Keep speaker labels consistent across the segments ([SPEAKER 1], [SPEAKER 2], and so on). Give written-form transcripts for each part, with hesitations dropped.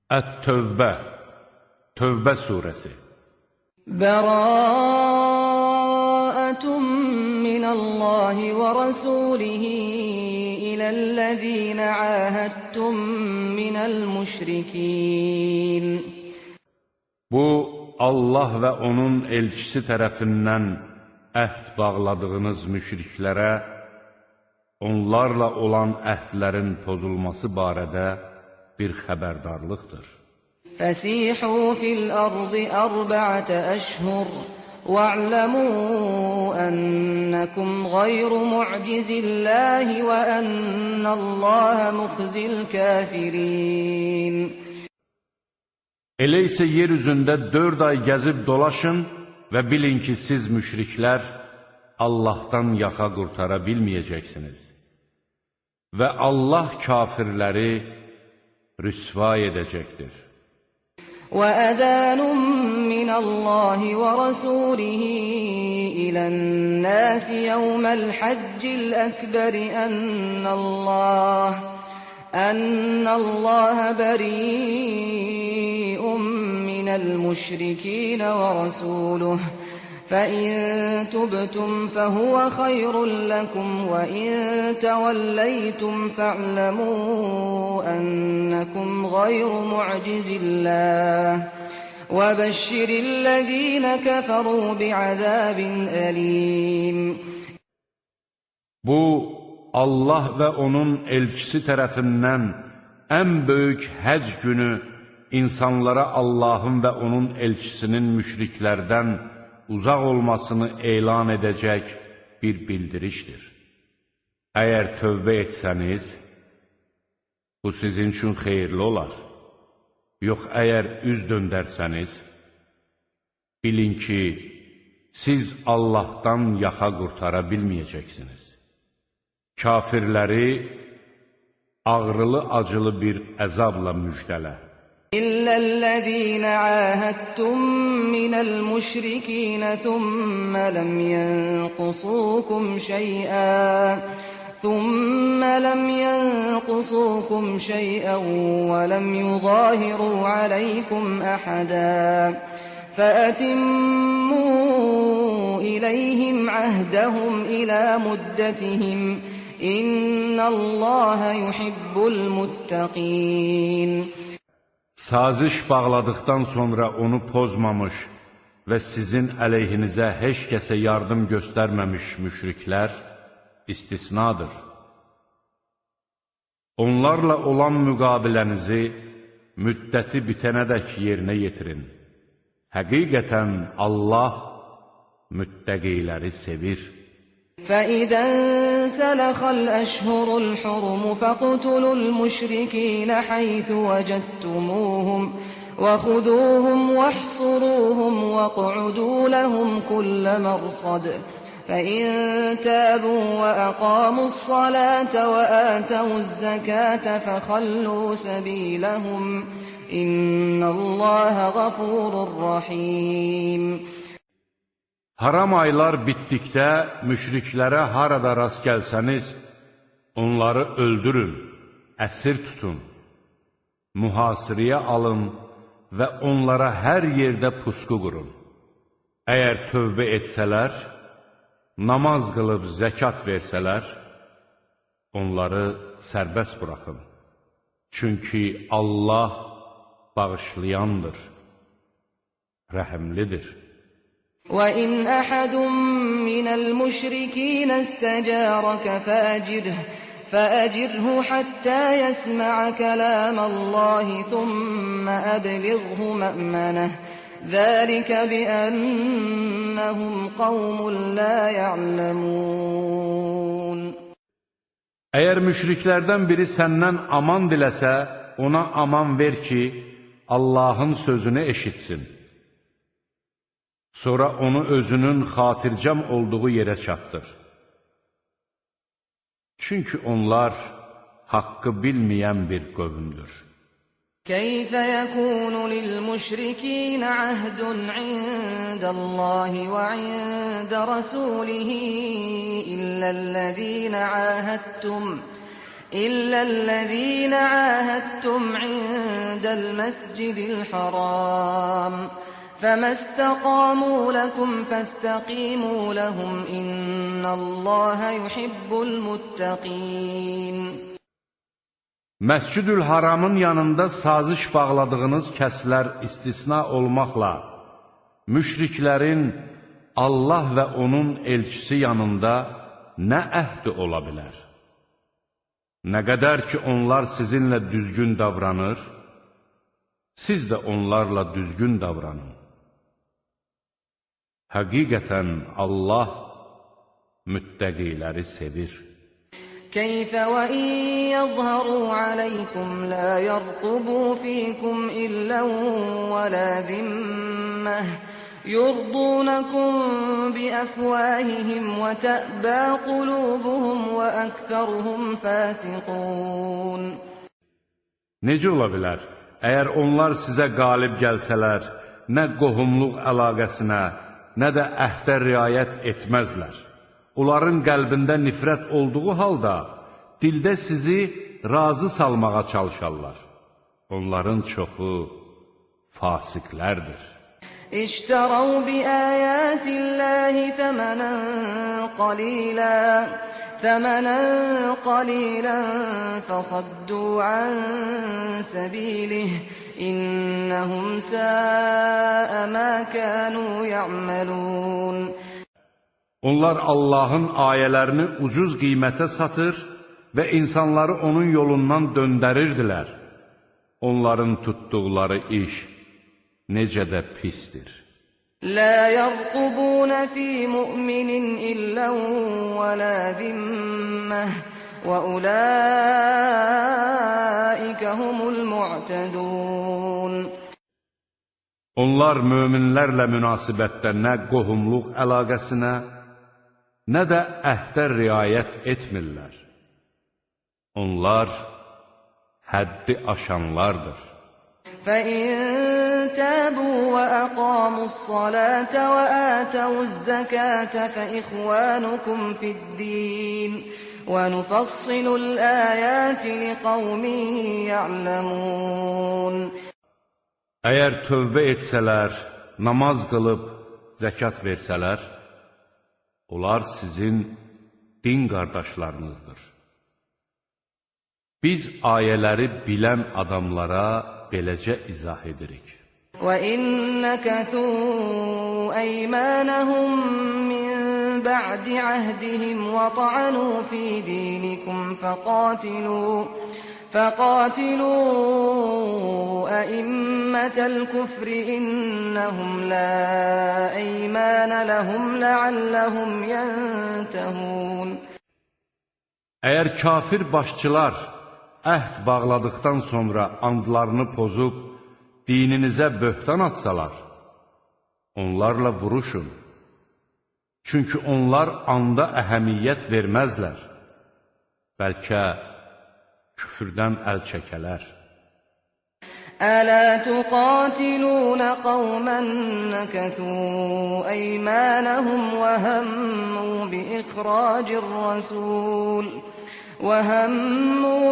[SPEAKER 1] Ət-Tövbə, Tövbə surəsi.
[SPEAKER 2] Bəraətun minəllahi və rasulihi iləl-ləzīnə əhədtum minəl müşrikin.
[SPEAKER 1] Bu, Allah və onun elçisi tərəfindən əhd bağladığınız müşriklərə, onlarla olan əhdlərin pozulması barədə bir xəbərdarlıqdır.
[SPEAKER 2] فَسِيحُوا فِي الْأَرْضِ أَرْبَعَةَ أَشْهُرٍ وَاعْلَمُوا أَنَّكُمْ غَيْرُ مُعْجِزِي اللَّهِ وَأَنَّ اللَّهَ مُخْزِي الْكَافِرِينَ.
[SPEAKER 1] Elə isə yer üzündə 4 ay gəzib dolaşın və bilin ki, siz müşriklər Allahdan yaxa qurtara bilməyəcəksiniz. Və Allah kafirləri rüsva edəcəkdir.
[SPEAKER 2] وَأَذَانٌ مِّنَ اللَّهِ وَرَسُولِهِ إِلَى النَّاسِ يَوْمَ الْحَجِّ الْأَكْبَرِ أَنَّ اللَّهَ بَرِيءٌ مِّنَ الْمُشْرِكِينَ وَرَسُولُهُ فَإِن تُبْتُمْ فَهُوَ خَيْرٌ لَّكُمْ وَإِن تَوَلَّيْتُمْ فَاعْلَمُوا أَنَّكُمْ غَيْرُ مُعْجِزِي اللَّهِ وَبَشِّرِ الَّذِينَ كَفَرُوا بِعَذَابٍ أَلِيمٍ.
[SPEAKER 1] Bu, Allah və onun elçisi tərəfindən ən böyük həc günü insanlara Allahın və onun elçisinin müşriklərdən uzaq olmasını elan edəcək bir bildirişdir. Əgər tövbə etsəniz, bu sizin üçün xeyirli olar. Yox, əgər üz döndərsəniz, bilin ki, siz Allahdan yaxa qurtara bilməyəcəksiniz. Kafirləri ağrılı-acılı bir əzabla müjdələ.
[SPEAKER 2] İllellezîne âhedtum minel müşrikîn thumma lem yenqusukum şey'en ve lem yuzâhirû aleykum ahadâ فَأَتِمُّوا إِلَيْهِمْ عَهْدَهُمْ إِلَى مُدَّتِهِمْ إِنَّ اللَّهَ يُحِبُّ الْمُتَّقِينَ.
[SPEAKER 1] Saziş bağladıktan sonra onu pozmamış və sizin əleyhinizə heç kəsə yardım göstərməmiş müşriklər istisnadır. Onlarla olan müqabilənizi müddəti bitənədək yerinə yetirin. Həqiqətən Allah müttəqiləri sevir.
[SPEAKER 2] فَإِذَا انْسَلَخَ الْأَشْهُرُ الْحُرُمُ فَاقْتُلُوا الْمُشْرِكِينَ حَيْثُ وَجَدتُّمُوهُمْ وَخُذُوهُمْ وَاحْصُرُوهُمْ وَاقْعُدُوا لَهُمْ كُلَّ مَرْصَدٍ فَإِن تَابُوا وَأَقَامُوا الصَّلَاةَ وَآتَوُا الزَّكَاةَ فَخَلُّوا سَبِيلَهُمْ إِنَّ اللَّهَ غَفُورٌ رَّحِيمٌ.
[SPEAKER 1] Haram aylar bitdikdə müşriklərə harada rast gəlsəniz, onları öldürün, əsir tutun, mühasirəyə alın və onlara hər yerdə pusqu qurun. Əgər tövbə etsələr, namaz qılıb zəkat versələr, onları sərbəst buraxın. Çünki Allah bağışlayandır, rəhimlidir.
[SPEAKER 2] وَإِنْ أَحَدٌ مِّنَ الْمُشْرِكِينَ اسْتَجَارَكَ فَأَجِرْهُ حَتَّى يَسْمَعَ كَلَامَ اللَّهِ ثُمَّ أَبْلِغْهُ مَأْمَنَهُ ذَلِكَ بِأَنَّهُمْ قَوْمٌ لَا يَعْلَمُونَ.
[SPEAKER 1] Əgər müşriklərdən biri səndən aman diləsə, ona aman ver ki, Allahın sözünü eşitsin. Sonra onu özünün xatircəm olduğu yerə çatdır. Çünki onlar haqqı bilməyən bir qövmdür.
[SPEAKER 2] كَيْفَ يَكُونُ لِلْمُشْرِكِينَ عَهْدٌ عِندَ اللَّهِ وَعِندَ رَسُولِهِ إلا الذين عاهدتم عند المسجد الحرام فما استقاموا لكم فاستقيموا لهم إن الله يحب المتقين.
[SPEAKER 1] Məscid-ül Haramın yanında saziş bağladığınız kəslər istisna olmaqla, müşriklərin Allah və onun elçisi yanında nə əhdi ola bilər? Nə qədər ki, onlar sizinlə düzgün davranır, siz də onlarla düzgün davranın. Həqiqətən Allah müttəqiləri sevir.
[SPEAKER 2] كيف وإن يظهروا عليكم لا يرقبوا فيكم إلا ولا ذمة يرضونكم بأفواههم وتأبى قلوبهم وأكثرهم فاسقون.
[SPEAKER 1] Necə ola bilər? Əgər onlar sizə qalib gəlsələr, nə qohumluq əlaqəsinə, nə də əhdə riayət etməzlər. Onların qəlbində nifrət olduğu halda, dildə sizi razı salmağa çalışarlar. Onların çoxu fasiqlərdir.
[SPEAKER 2] اشتروا بآيات الله ثمنا قليلا فصدوا عن سبيله إنهم ساء ما كانوا يعملون.
[SPEAKER 1] Onlar Allahın ayələrini ucuz qiymətə satır və insanları onun yolundan döndərirdilər. Onların tutduqları iş necə də pisdir.
[SPEAKER 2] لا يرقبون في مؤمن إلا ولا ذمة وأولئك هم المعتدون.
[SPEAKER 1] Onlar möminlərlə münasibətdə nə qohumluq əlaqəsinə, nə də əhdə riayət etmirlər. Onlar həddi aşanlardır.
[SPEAKER 2] فَإِن تَابُوا وَأَقَامُوا الصَّلَاةَ وَآتَوُا الزَّكَاةَ فَإِخْوَانُكُمْ فِي الدِّينِ وَنُفَصِّلُ الْآيَاتِ لِقَوْمٍ يَعْلَمُونَ.
[SPEAKER 1] Əgər tövbə etsələr, namaz qılıb, zəkat versələr, onlar sizin din qardaşlarınızdır. Biz ayələri bilən adamlara beləcə izah edirik.
[SPEAKER 2] وَإِن نَكَثُوا أَيْمَانَهُم مِّن بَعْدِ عَهْدِهِمْ وَطَعَنُوا فِي دِينِكُمْ فقاتلوا أئمة الكفر إنهم لا أيمان لهم لعلهم ينتهون.
[SPEAKER 1] Əgər kafir başçılar əhd bağladıqdan sonra andlarını pozub dininizə böhtan atsalar, onlarla vuruşun. Çünki onlar anda əhəmiyyət verməzlər. Bəlkə küfrdən əl çəkələr.
[SPEAKER 2] ألا تقاتلون قوما نكثوا أيمانهم وهموا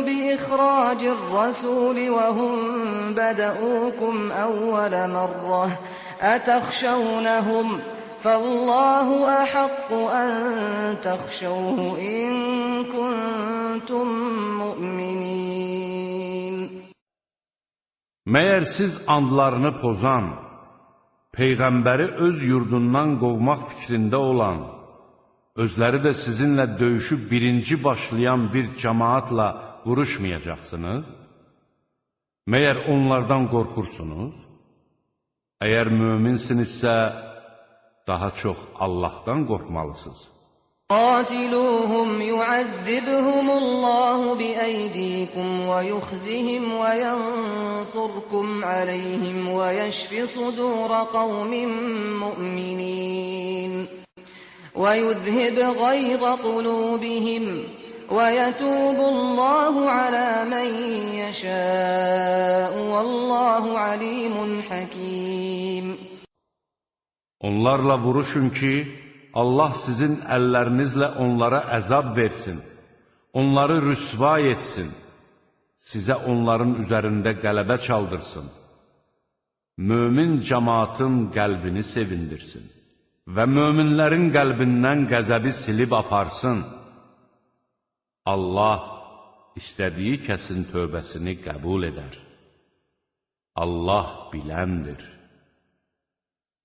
[SPEAKER 2] بإخراج الرسول وهم بدؤوكم أول مرة أتخشونهم فالله أحق أن تخشوه إن كنتم مؤمنين.
[SPEAKER 1] Məyər siz andlarını pozan, Peyğəmbəri öz yurdundan qovmaq fikrində olan, özləri də sizinlə döyüşü birinci başlayan bir cəmaatla vuruşmayacaqsınız? Məyər onlardan qorxursunuz? Əgər möminsinizsə, daha çox Allahdan qorxmalısınız.
[SPEAKER 2] قاتلوهم يعذبهم الله بأيديكم ويخزهم وينصركم عليهم ويشف صدور قوم مؤمنين ويذهب غيظ قلوبهم ويتوب الله على من يشاء والله عليم حكيم.
[SPEAKER 1] Onlarla vuruşun ki, Allah sizin əllərinizlə onlara əzab versin. onları rüsva etsin, sizə onların üzərində qələbə çaldırsın, mömin cəmaatın qəlbini sevindirsin və möminlərin qəlbindən qəzəbi silib aparsın. Allah istədiyi kəsin tövbəsini qəbul edər. Allah biləndir,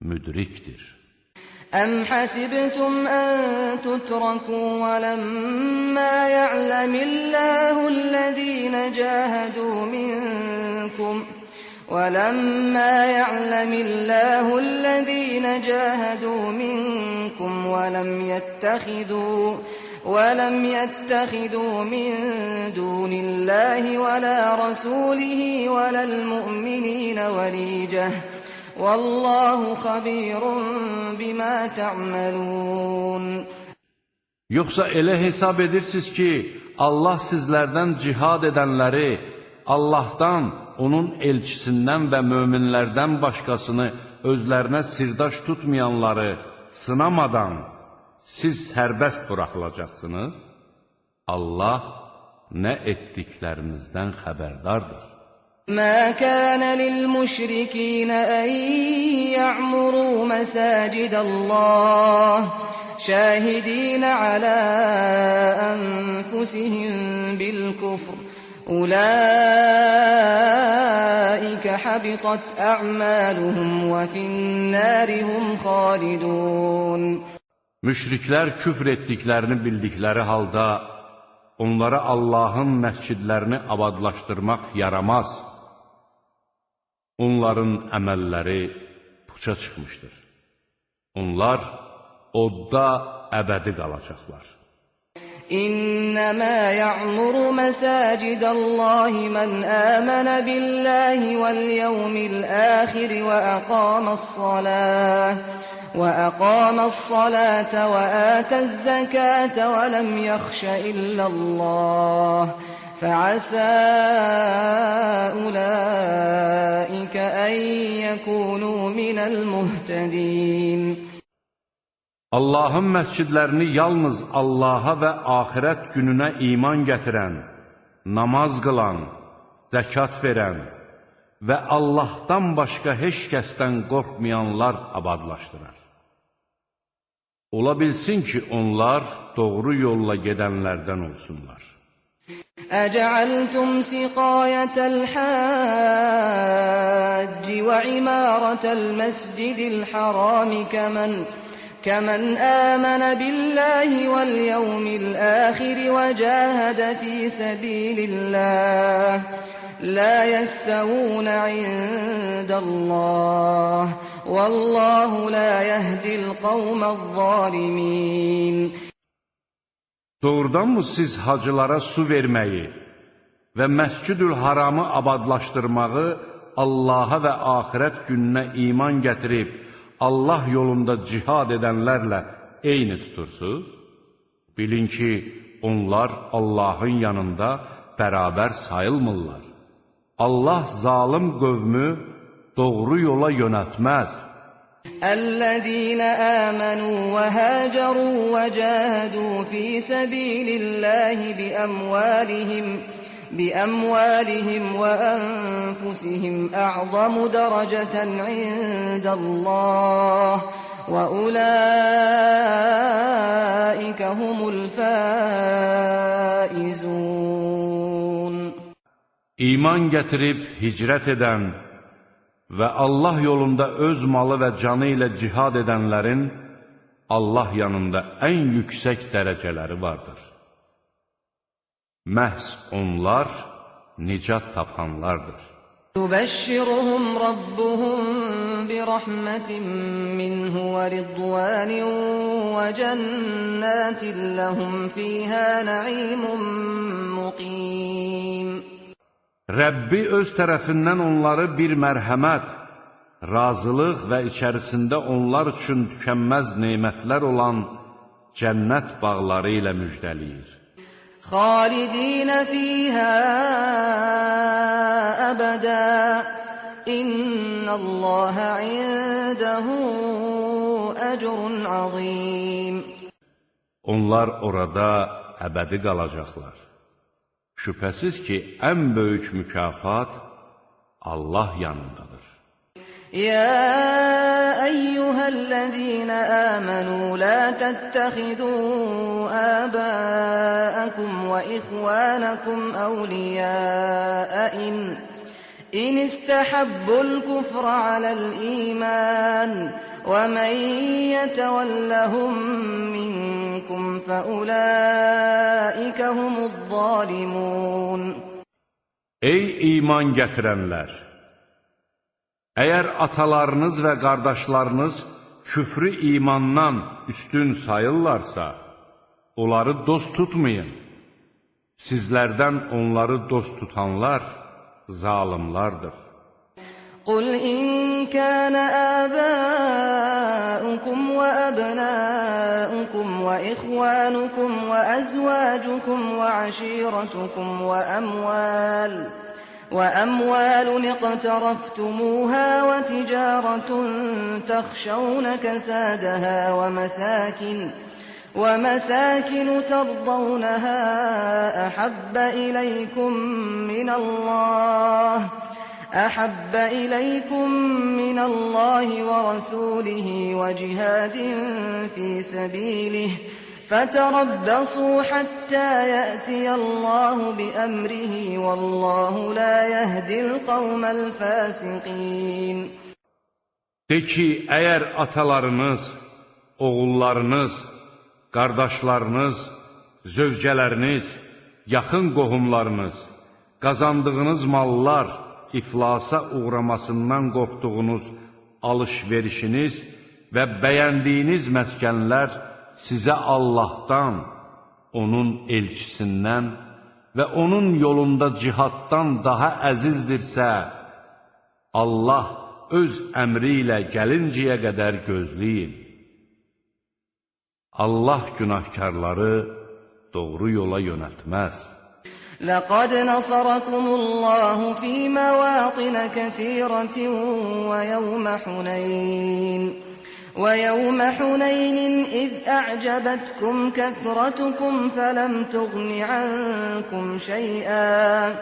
[SPEAKER 1] müdrikdir.
[SPEAKER 2] أم حسبتم أن تتركوا ولما يعلم الله الذين جاهدوا منكم ولم يتخذوا من دون الله ولا رسوله ولا المؤمنين وليجة والله خبير بما تعملون.
[SPEAKER 1] Yoxsa elə hesab edirsiniz ki, Allah sizlərdən cihad edənləri, Allahdan, onun elçisindən və möminlərdən başqasını özlərinə sirdaş tutmayanları sınamadan siz sərbəst buraxılacaqsınız? Allah nə etdiklərinizdən xəbərdardır.
[SPEAKER 2] ما كان للمشركين أن يعمروا مساجد الله شاهدين على أنفسهم بالكفر أولئك حبطت أعمالهم وفي النار هم خالدون.
[SPEAKER 1] Müşriklər küfr etdiklərini bildikləri halda onlara Allahın məscidlərini abadlaşdırmaq yaramaz. Onların əməlləri puça çıxmışdır. Onlar odda əbədi qalacaqlar.
[SPEAKER 2] İnnəmə ya'muru məsəcidallahi mən əmənə billahi vəl yevmil əxir və أقام الصلاة وآتى الزكاة ولم يخش إلا الله فعسى أولئك أن يكونوا من المهتدين.
[SPEAKER 1] Allahın məscidlərini yalnız Allaha və axirət gününə iman gətirən, namaz qılan, zəkat verən və Allahdan başqa heç kəsdən qorxmayanlar abadlaşdırar. Ola bilsin ki, onlar doğru yolla gedənlərdən olsunlar.
[SPEAKER 2] أجعلتم سقاية الحاج وعمارة المسجد الحرام كمن آمن بالله واليوم الآخر وجاهد في سبيل الله لا يستوون عند الله والله لا يهدي القوم الظالمين.
[SPEAKER 1] Doğrudanmı siz hacılara su verməyi və Məscid-ül Haramı abadlaşdırmağı Allaha və axirət gününə iman gətirib Allah yolunda cihad edənlərlə eyni tutursuz? Bilin ki, onlar Allahın yanında bərabər sayılmırlar. Allah zalim qövmü doğru yola yönəltməz.
[SPEAKER 2] الذين آمنوا وهاجروا وجاهدوا في سبيل الله بأموالهم وأنفسهم أعظم درجة عند الله وأولئك هم الفائزون.
[SPEAKER 1] İman gətirib hicrət edən və Allah yolunda öz malı və canı ilə cihad edənlərin Allah yanında ən yüksək dərəcələri vardır. Məhz onlar nicat tapanlardır.
[SPEAKER 2] يبشرهم ربهم برحمة منه ورضوان وجنات لهم فيها نعيم مقيم.
[SPEAKER 1] Rəbbi öz tərəfindən onları bir mərhəmət, razılıq və içərisində onlar üçün tükənməz nemətlər olan cənnət bağları ilə müjdəliyir.
[SPEAKER 2] خالدين فيها أبدا إن الله عنده أجر عظيم.
[SPEAKER 1] Onlar orada əbədi qalacaqlar. Şübhəsiz ki, ən böyük mükafat Allah yanındadır.
[SPEAKER 2] يا أيها الذين آمنوا لا تتخذوا آباءكم وإخوانكم أولياء إن استحبوا الكفر على الإيمان ومن يتولهم منكم فأولئك هم الظالمون.
[SPEAKER 1] Ey iman gətirənlər! Əgər atalarınız və qardaşlarınız küfrü imandan üstün sayırlarsa, onları dost tutmayın. Sizlərdən onları dost tutanlar zalimlardır.
[SPEAKER 2] قل إن كان آباؤكم وأبناؤكم وإخوانكم وأزواجكم وعشيرتكم وأموال اقترفتموها وتجارة تخشون كسادها ومساكن ترضونها أحب إليكم من الله ورسوله وجهاد في سبيله فتربصوا حتى يأتي الله بأمره والله لا يهدي القوم الفاسقين.
[SPEAKER 1] De ki, əgər atalarınız, oğullarınız, qardaşlarınız, zövcələriniz, yaxın qohumlarınız, qazandığınız mallar, iflasa uğramasından qorxduğunuz alış-verişiniz və bəyəndiyiniz məskənlər sizə Allahdan, onun elçisindən və onun yolunda cihaddan daha əzizdirsə, Allah öz əmri ilə gəlincəyə qədər gözləyin. Allah günahkarları doğru yola yönəltməz.
[SPEAKER 2] لقد نصركم الله في مواطن كثيرة ويوم حنين إذ أعجبتكم كثرتكم فلم تغن عنكم شيئا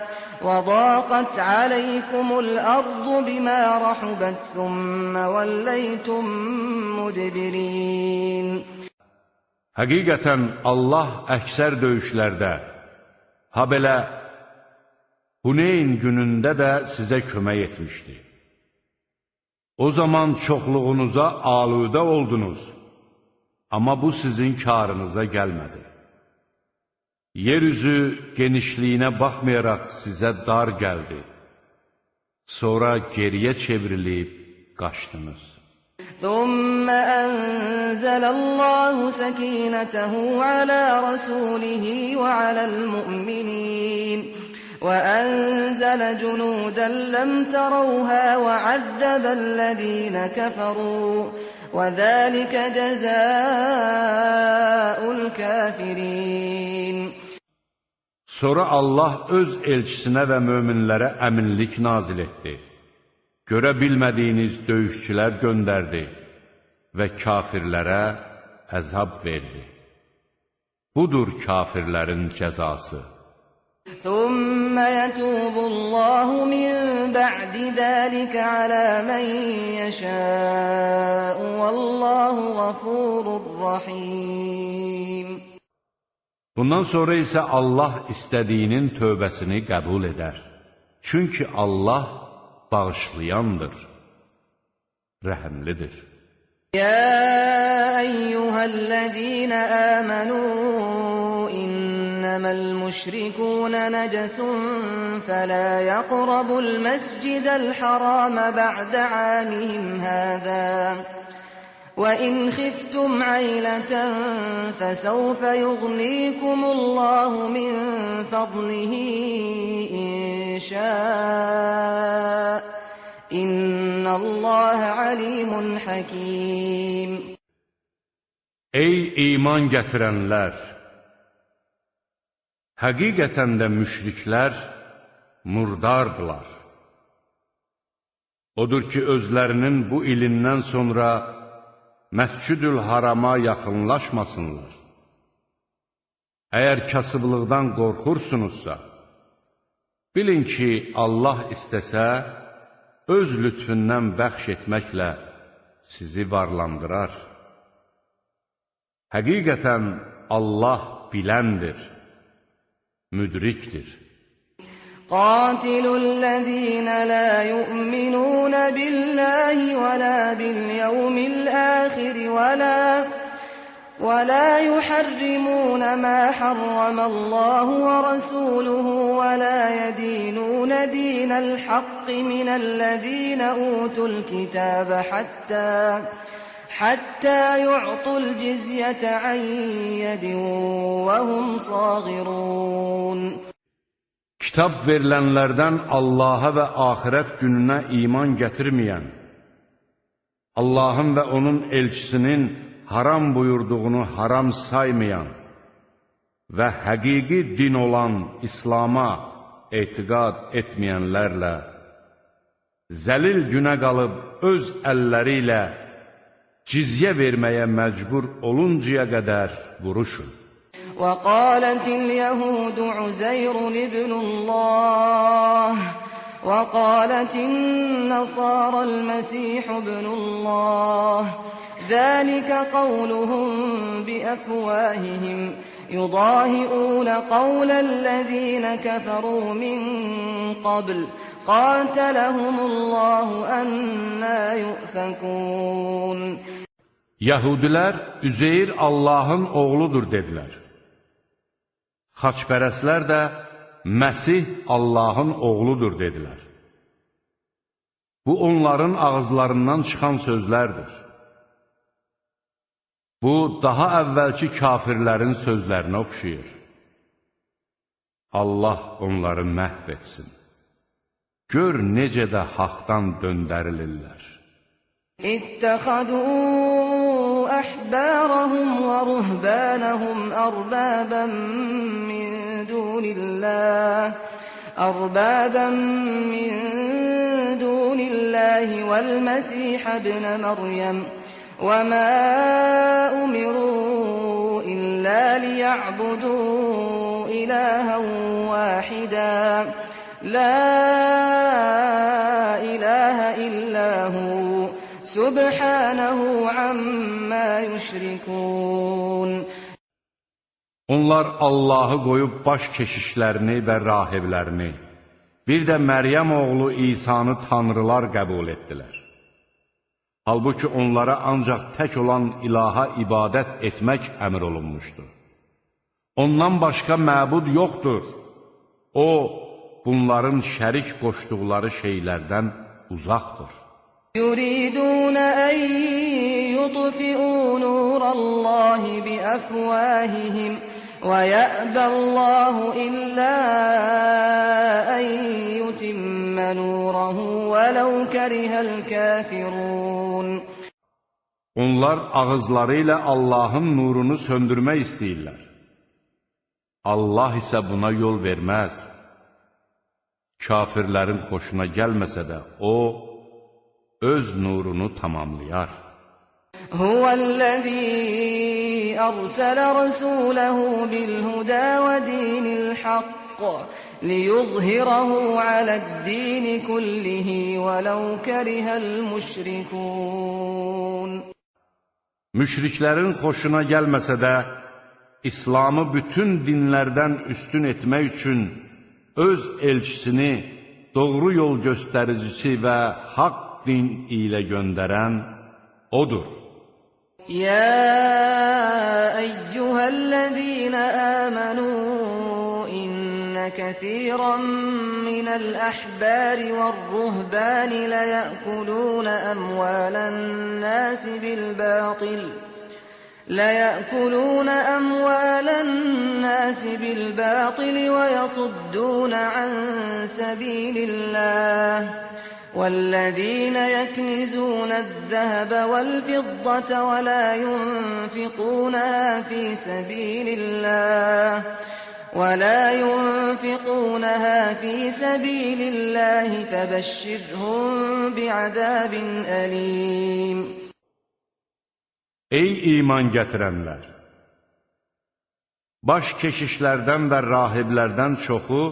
[SPEAKER 2] وضاقت عليكم الأرض بما رحبت ثم وليتم مدبرين.
[SPEAKER 1] Həqiqətən Allah əksər döyüşlərdə, ha belə Huneyn günündə də sizə kömək etmişdi. O zaman çoxluğunuza aludə oldunuz, amma bu sizin karınıza gəlmədi. Yeryüzü genişliyinə baxmayaraq sizə dar gəldi. Sonra geriyə çevrilib qaçdınız.
[SPEAKER 2] ثم أنزل الله سكينته على رسوله وعلى المؤمنين وأنزل جنودا لم تروها وعذب الذين كفروا وذلك جزاء الكافرين.
[SPEAKER 1] Sonra Allah öz elçisinə və möminlərə əminlik nazil etdi. Görə bilmədiyiniz döyüşçülər göndərdi və kafirlərə əzab verdi. Budur kafirlərin cəzası.
[SPEAKER 2] ثم يتوب الله من بعد ذلك على من يشاء والله غفور رحيم.
[SPEAKER 1] Bundan sonra isə Allah istədiyinin tövbəsini qəbul edər. Çünki Allah bağışlayandır, rəhimlidir.
[SPEAKER 2] يا أيها الذين آمنوا إنما المشركون نجس فلا يقربوا المسجد الحرام بعد عامهم هذا وإن خفتم عيلة فسوف يغنيكم الله من فضله إن شاء إن الله عليم حكيم.
[SPEAKER 1] Ey iman gətirənlər! Həqiqətən də müşriklər murdardılar. Odur ki, özlərinin bu ilindən sonra Məscid-ül Harama yaxınlaşmasınlar. Əgər kasıblıqdan qorxursunuzsa, bilin ki, Allah istəsə, öz lütfündən bəxş etməklə sizi varlandırar. Həqiqətən Allah biləndir, müdrikdir.
[SPEAKER 2] قاتلوا الذين لا يؤمنون بالله ولا باليوم الآخر ولا يحرمون ما حرم الله ورسوله ولا يدينون دين الحق من الذين أوتوا الكتاب حتى يعطوا الجزية عن يد وهم صاغرون.
[SPEAKER 1] Kitab verilənlərdən Allaha və axirət gününə iman gətirməyən, Allahın və onun elçisinin haram buyurduğunu haram saymayan və həqiqi din olan İslama etiqad etməyənlərlə zəlil günə qalıb öz əlləri ilə cizyə verməyə məcbur oluncaya qədər vuruşun.
[SPEAKER 2] وقالت اليهود عزير ابن الله وقالت النصارى المسيح ابن الله ذلك قولهم بأفواههم يضاهئون قول الذين كفروا من قبل قاتلهم الله أنا يؤفكون.
[SPEAKER 1] Yahudilər Üzeyr Allahın oğludur dedilər. Xaçpərəslər də Məsih Allahın oğludur dedilər. Bu onların ağızlarından çıxan sözlərdir. Bu, daha əvvəlki kafirlərin sözlərinə oxşayır. Allah onları məhv etsin. Gör necə də haqdan döndərilirlər.
[SPEAKER 2] اتخذوا أحبارهم ورهبانهم أربابا من دون الله والمسيح ابن مريم وما أمروا إلا ليعبدوا إلها واحدا لا إله إلا هو سبحانه عما يشركون.
[SPEAKER 1] Onlar Allahı qoyub baş keşişlərini və rahiblərini, bir də Məryəm oğlu İsanı tanrılar qəbul etdilər. Halbuki onlara ancaq tək olan ilaha ibadət etmək əmr olunmuşdur. Ondan başqa məbud yoxdur. O, bunların şərik qoşduqları şeylərdən uzaqdır.
[SPEAKER 2] يريدون أن يطفئوا نور الله بأفواههم ويأبى الله إلا أن يتم نوره ولو كره الكافرون.
[SPEAKER 1] Onlar ağızları ilə Allahın nurunu söndürmək istəyirlər. Allah isə buna yol verməz. Kafirlərin xoşuna gəlməsə də o, öz nurunu tamamlayar.
[SPEAKER 2] Huvellezî arsala rasûlehu bil-hudâ ve dînil hakk liyuzhirahu aled-dîni kullihi velau kerihel müşrikûn.
[SPEAKER 1] Müşriklərin xoşuna gəlməsə də, İslamı bütün dinlərdən üstün etmək üçün öz elçisini doğru yol göstəricisi və haqq din ilə göndərən odur.
[SPEAKER 2] Ya eyyuhellezîne âmenû inne kethîran minel ahbâri ve'r-ruhbâni leya'kulûne emvâlen nâsi bil-bâtil ويصدون عن سبيل الله والذين يكنزون الذهب والفضة ولا ينفقونها في سبيل الله فبشرهم بعذاب أليم.
[SPEAKER 1] Ey iman gətirənlər! Baş keşişlərdən və rahiblərdən çoxu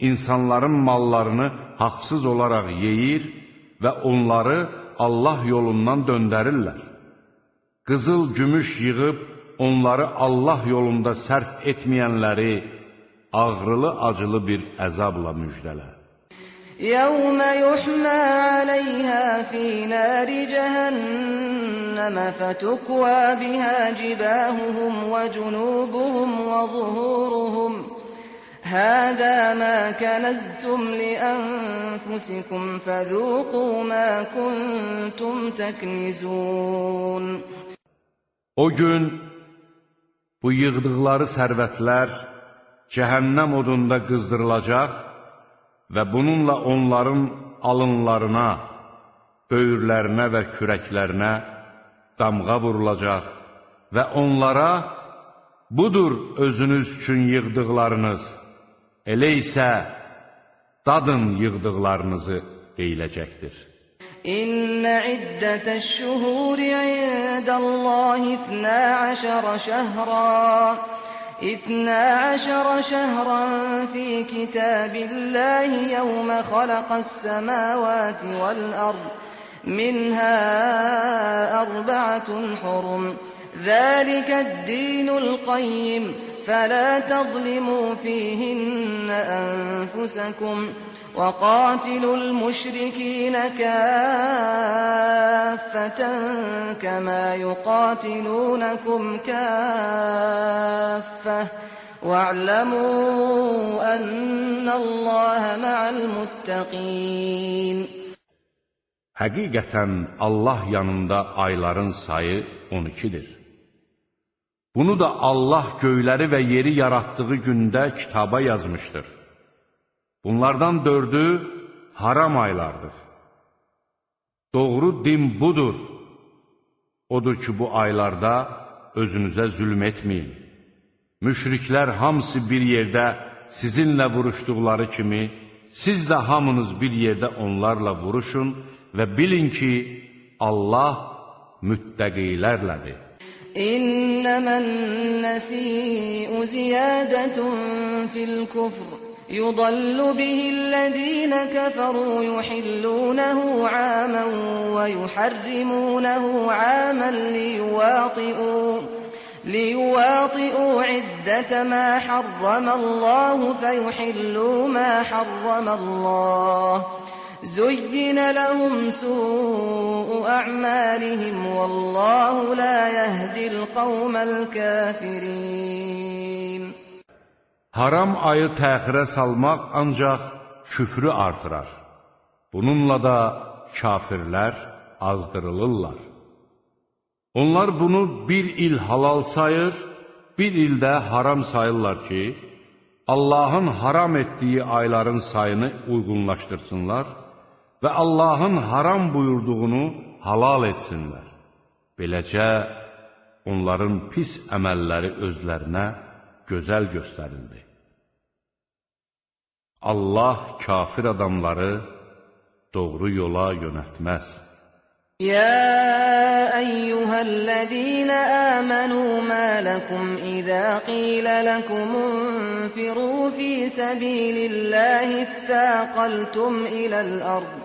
[SPEAKER 1] insanların mallarını haqsız olaraq yeyir və onları Allah yolundan döndərirlər. Qızıl, gümüş yığıb onları Allah yolunda sərf etməyənləri ağrılı-acılı bir əzabla müjdələ.
[SPEAKER 2] يَوْمَ يُحْمَى عَلَيْهَا فِي نَارِ جَهَنَّمَ فَتُكْوَى بِهَا جِبَاهُهُمْ وَجُنُوبُهُمْ وَظُهُورُهُمْ هَذَا مَا كَنَزْتُمْ لِأَنفُسِكُمْ فَذُوقُوا مَا كُنْتُمْ تَكْنِزُونَ.
[SPEAKER 1] O gün bu yığdıqları sərvətlər cəhənnəm odunda qızdırılacaq və bununla onların alınlarına, böyürlərinə və kürəklərinə damğa vurulacaq və onlara budur özünüz üçün yığdıqlarınız, elə isə dadın yığdıqlarınızı deyiləcəkdir.
[SPEAKER 2] İnne iddetəş-şuhuri indallahi 12 şehran fi kitabillahi yevme halaqas-semavati vel-ard minha arba'atun hurum zâlikedînul qayyim felâ tazlimû fîhinne enfusakum وَقَاتِلُوا الْمُشْرِكِينَ كَافَّةً كَمَا يُقَاتِلُونَكُمْ كَافَّةً وَاعْلَمُوا أَنَّ اللَّهَ مَعَ الْمُتَّقِينَ.
[SPEAKER 1] Həqiqətən Allah yanında ayların sayı 12'dir. Bunu da Allah göyləri və yeri yaratdığı gündə kitaba yazmışdır. Bunlardan 4'ü haram aylardır. Doğru din budur. Odur ki, bu aylarda özünüzə zülm etməyin. Müşriklər hamısı bir yerdə sizinlə vuruşduqları kimi, siz də hamınız bir yerdə onlarla vuruşun və bilin ki, Allah müttəqilərlədir.
[SPEAKER 2] İnnəmən nəsi'u ziyadətun fil kufr يضل به الذين كفروا يحلونه عاما ويحرمونه عاما ليواطئوا عدة ما حرم الله فيحلوا ما حرم الله زين لهم سوء أعمالهم والله لا يهدي القوم الكافرين.
[SPEAKER 1] Haram ayı təxirə salmaq ancaq küfrü artırar. Bununla da kafirlər azdırılırlar. Onlar bunu bir il halal sayır, bir ildə haram sayırlar ki, Allahın haram etdiyi ayların sayını uyğunlaşdırsınlar və Allahın haram buyurduğunu halal etsinlər. Beləcə, onların pis əməlləri özlərinə gözəl göstərildi. Allah kafir adamları doğru yola yönəltməz.
[SPEAKER 2] يا أيها الذين آمنوا ما لكم إذا قيل لكم انفروا في سبيل الله اثاقلتم إلى الأرض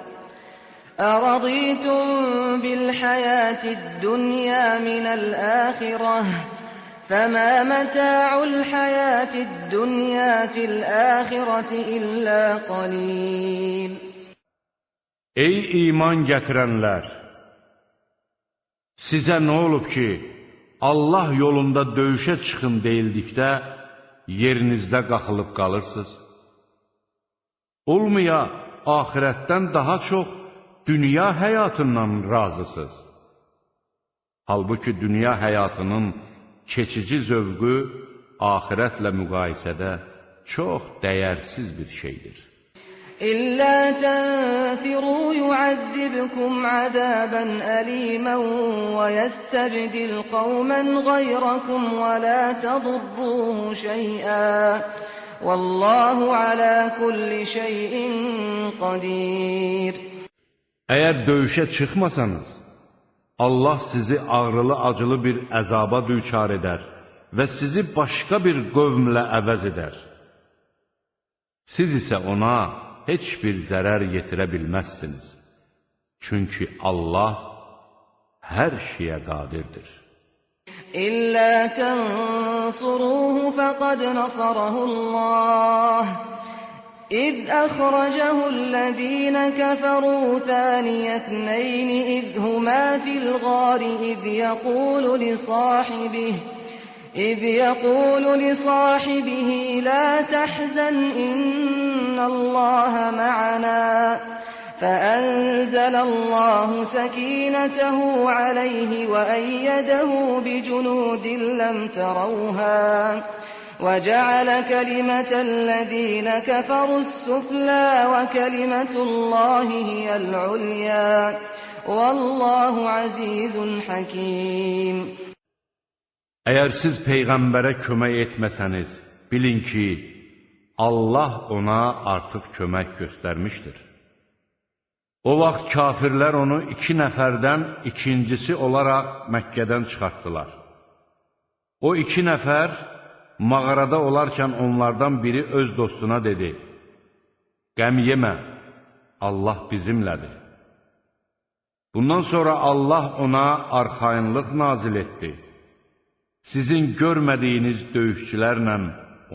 [SPEAKER 2] أرضيتم بالحياة الدنيا من الآخرة فما متاع الحياة الدنيا في الآخرة إلا قليل.
[SPEAKER 1] Ey iman gətirənlər! Sizə nə olub ki, Allah yolunda döyüşə çıxın deyildikdə, yerinizdə qaxılıb qalırsınız? Olmaya, axirətdən daha çox dünya həyatından razısınız. Halbuki dünya həyatının keçici zövqü axirətlə müqayisədə çox dəyərsiz bir şeydir.
[SPEAKER 2] إلا تنفروا يعذبكم عذابا أليما ويستبدل قوما غيركم ولا تضروه شيئا والله على كل شيء قدير.
[SPEAKER 1] Əgər döyüşə çıxmasanız, Allah sizi ağrılı-acılı bir əzaba düçar edər və sizi başqa bir qövmlə əvəz edər. Siz isə ona heç bir zərər yetirə bilməzsiniz. Çünki Allah hər şeyə qadirdir.
[SPEAKER 2] İllə tənsuruhu fəqad nasarahullah. إذ أخرجه الذين كفروا ثاني اثنين إذ هما في الغار إذ يقول لصاحبه لا تحزن إن الله معنا فأنزل الله سكينته عليه وأيده بجنود لم تروها وجعل كلمة الذين كفروا السفلى وكلمة الله هي العليا والله عزيز حكيم.
[SPEAKER 1] Əgər siz Peyğəmbərə kömək etməsəniz, bilin ki, Allah ona artıq kömək göstərmişdir. O vaxt kafirlər onu 2 nəfərdən ikincisi olaraq Məkkədən çıxartdılar. O 2 nəfər mağarada olarkən onlardan biri öz dostuna dedi, qəm yemə, Allah bizimlədir. Bundan sonra Allah ona arxayınlıq nazil etdi. Sizin görmədiyiniz döyüşçülərlə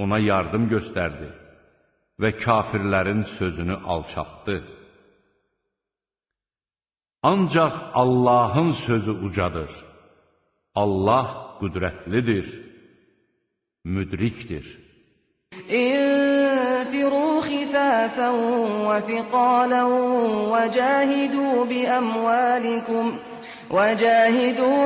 [SPEAKER 1] ona yardım göstərdi və kafirlərin sözünü alçaltdı. Ancaq Allahın sözü ucadır. Allah qüdrətlidir, müdrikdir.
[SPEAKER 2] انفروا خفافا وثقالا وجاهدوا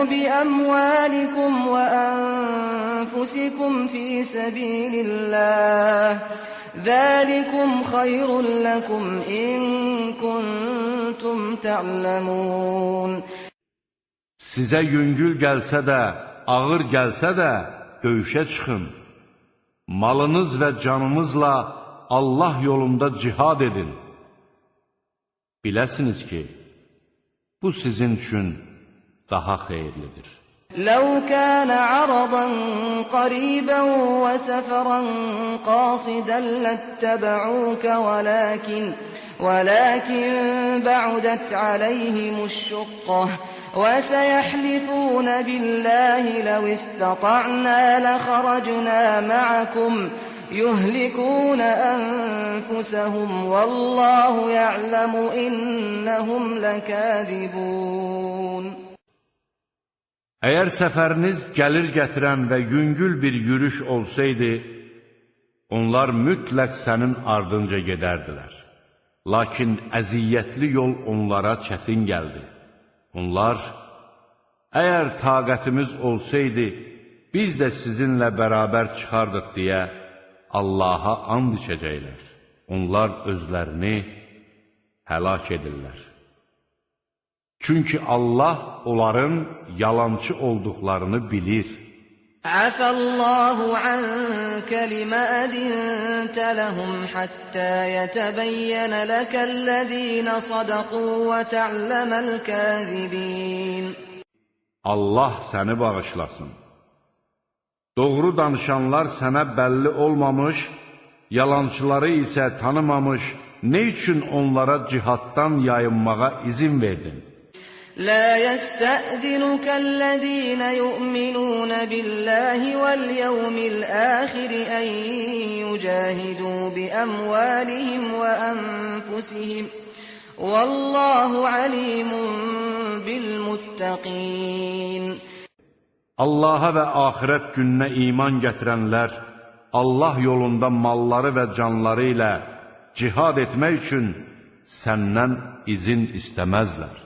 [SPEAKER 2] بأموالكم وأنفسكم في سبيل الله ذلكم خير لكم إن كنتم تعلمون.
[SPEAKER 1] Sizə yüngül gəlsə də, ağır gəlsə də döyüşə çıxın. Malınız və canınızla Allah yolunda cihad edin. Biləsiniz ki, bu sizin üçün daha xeyirlidir.
[SPEAKER 2] لو كان عرضا قريبا وسفرا قاصدا لاتبعوك ولكن بعدت عليهم الشقة وسيحلفون بالله لو استطعنا لخرجنا معكم يهلكون أنفسهم والله يعلم إنهم لكاذبون.
[SPEAKER 1] Əgər səfəriniz gəlir gətirən və yüngül bir yürüş olsaydı, onlar mütləq sənin ardınca gedərdilər. Lakin əziyyətli yol onlara çətin gəldi. Onlar, əgər taqətimiz olsaydı, biz də sizinlə bərabər çıxardıq deyə Allaha and içəcəklər. Onlar özlərini həlak edirlər. Çünki Allah onların yalançı olduqlarını bilir.
[SPEAKER 2] Afallahu anke lima adinta lahum hatta yetabayyana lekellezina sadaqu ve ta'lemel kazibin.
[SPEAKER 1] Allah səni bağışlasın. Doğru danışanlar sənə bəlli olmamış, yalançıları isə tanımamış, nə üçün onlara cihaddan yayınmağa izin verdin?
[SPEAKER 2] لا يستأذنك الذين يؤمنون بالله واليوم الآخر أن يجاهدوا بأموالهم وأنفسهم والله عليم بالمتقين.
[SPEAKER 1] Allaha və axirət gününə iman gətirənlər, Allah yolunda malları və canları ilə cihad etmək üçün səndən izin istəməzlər.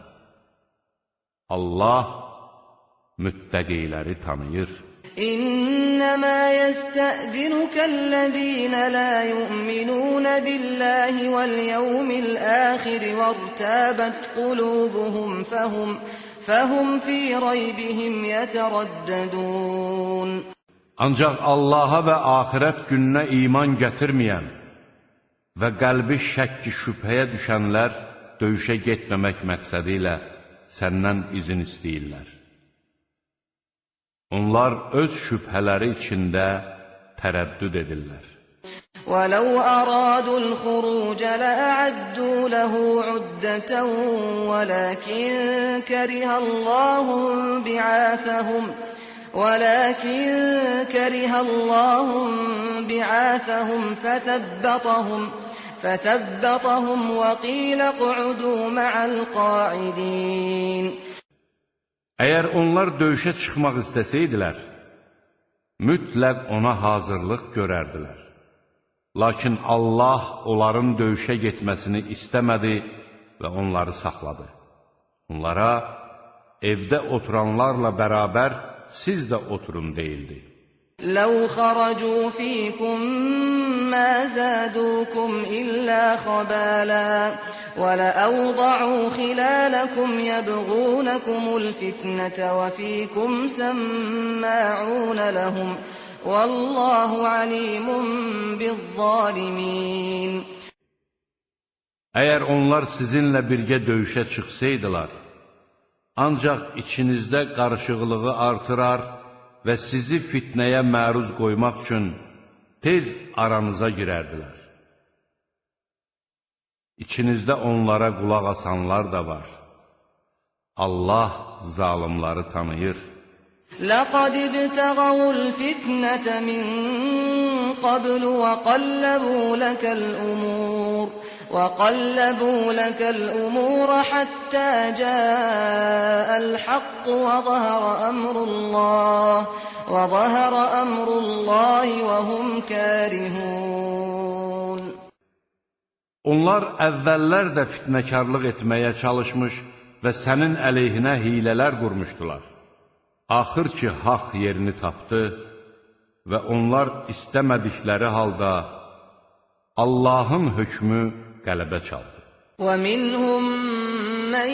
[SPEAKER 1] Allah müttəqiləri tanıyır.
[SPEAKER 2] İnnəmə yəstəzinukəl-ləzīnə lə yu'minunə billəhi vəl-yevmil-əxir vərt-təbət qulubuhum fəhum fī raybihim yətərəddədun.
[SPEAKER 1] Ancaq Allaha və axirət gününə iman gətirməyən və qəlbi şəkki şübhəyə düşənlər döyüşə getməmək məqsədi ilə səndən izin istəyirlər. Onlar öz şübhələri içində tərəddüd edirlər.
[SPEAKER 2] وَلَوْ أَرَادُوا الْخُرُوجَ لَأَعَدُّوا لَهُ عُدَّةً ولكن كره الله بعاثهم فثبطهم وقيل اقعدوا مع القاعدين.
[SPEAKER 1] Əgər onlar döyüşə çıxmaq istəsəydilər, mütləq ona hazırlıq görərdilər. Lakin Allah onların döyüşə getməsini istəmədi və onları saxladı. Onlara evdə oturanlarla bərabər siz də oturun deyildi.
[SPEAKER 2] لَوْ خَرَجُوا فِيكُمْ مَا زَادُوكُمْ إِلَّا خَبَالًا وَلَأَوْضَعُوا خِلَالَكُمْ يَبْغُونَكُمُ الْفِتْنَةَ وَفِيكُمْ سَمَّاعُونَ لَهُمْ وَاللَّهُ عَلِيمٌ بِالظَّالِمِينَ.
[SPEAKER 1] Əgər onlar sizinlə birgə döyüşə çıxsaydılar, ancaq içinizdə qarışıqlığı artırar və sizi fitnəyə məruz qoymaq üçün tez aranıza girərdilər. İçinizdə onlara qulaq asanlar da var. Allah zalimları tanıyır.
[SPEAKER 2] لَقَدِ ابْتَغَوُا الْفِتْنَةَ مِنْ قَبْلُ وَقَلَّبُوا لَكَ الْأُمُورَ حَتَّى جَاءَ الْحَقُّ وَظَهَرَ أَمْرُ اللَّهِ وَهُمْ كَارِهُونَ.
[SPEAKER 1] Onlar əvvəllər də fitnəkarlıq etməyə çalışmış və sənin əleyhinə hilələr qurmuşdular. Axır ki, haqq yerini tapdı və onlar istəmədikləri halda Allahın hökmü qələbə çaldı.
[SPEAKER 2] وَمِنْهُمْ مَنْ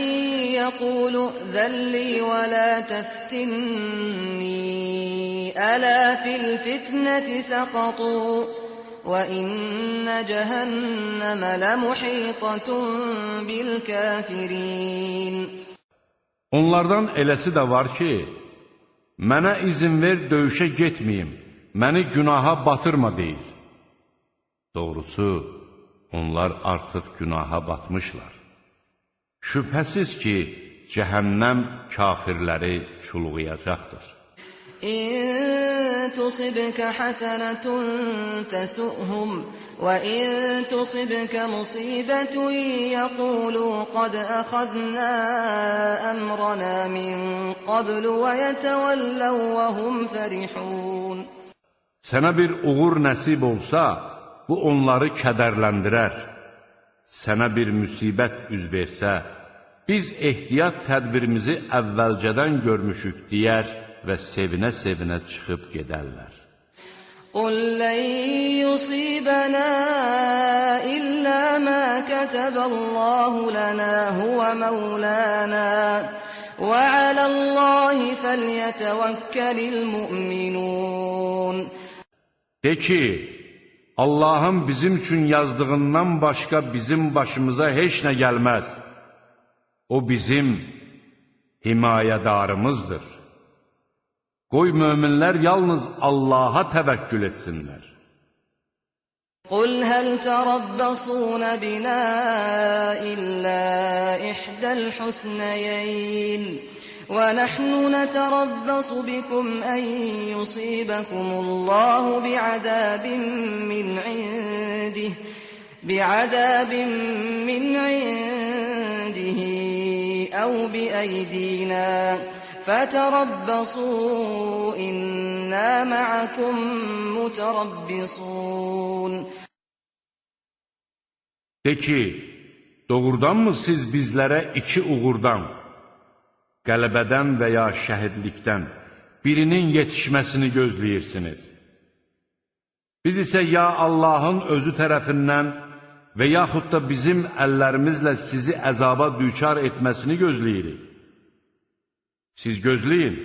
[SPEAKER 2] يَقُولُ ائْذَنْ لِي وَلَا تَفْتِنِّي أَلَا فِي الْفِتْنَةِ سَقَطُوا وَإِنَّ جَهَنَّمَ لَمُحِيطَةٌ بِالْكَافِرِينَ.
[SPEAKER 1] Onlardan eləsi də var ki, mənə izin ver döyüşə getməyim, məni günaha batırma deyir. Doğrusu, onlar artıq günaha batmışlar. Şübhəsiz ki, cəhənnəm kafirləri çulğuyacaqdır.
[SPEAKER 2] İn tusibka hasanatun tasuhum və in tusibka musibetun yaqulu qad akhadna amrana min qablu və yetəvəlləv və hum fərihun.
[SPEAKER 1] Sənə bir uğur nəsib olsa, bu onları kədərləndirər. Sənə bir müsibət üz versə, biz ehtiyat tədbirimizi əvvəlcədən görmüşük deyər və sevinə-sevinə çıxıb gedərlər.
[SPEAKER 2] قُلْ لَنْ يُصِيبَنَا إِلَّا مَا كَتَبَ اللَّهُ لَنَا هُوَ مَوْلَانَا وَعَلَى اللَّهِ فَلْيَتَوَكَّلِ الْمُؤْمِنُونَ. De
[SPEAKER 1] ki, Allahın bizim üçün yazdığından başqa bizim başımıza heç nə gəlməz. O bizim himayədarımızdır. Qoy möminlər yalnız Allaha təvəkkül etsinlər.
[SPEAKER 2] قُلْ هَلْ تَرَبَّصُونَ بِنَا إِلَّا إِحْدَى الْحُسْنَيَيْنِ وَنَحْنُ نَتَرَبَّصُ بِكُمْ أَنْ يُصِيبَكُمُ اللَّهُ بعذاب من عنده أو بأيدينا فَتَرَبَّصُوا إِنَّا مَعَكُمْ مُتَرَبِّصُونَ.
[SPEAKER 1] De ki, doğrudanmı siz bizlərə iki uğurdan, qələbədən və ya şəhidlikdən birinin yetişməsini gözləyirsiniz? Biz isə ya Allahın özü tərəfindən və yaxud da bizim əllərimizlə sizi əzaba düçar etməsini gözləyirik. Siz gözləyin.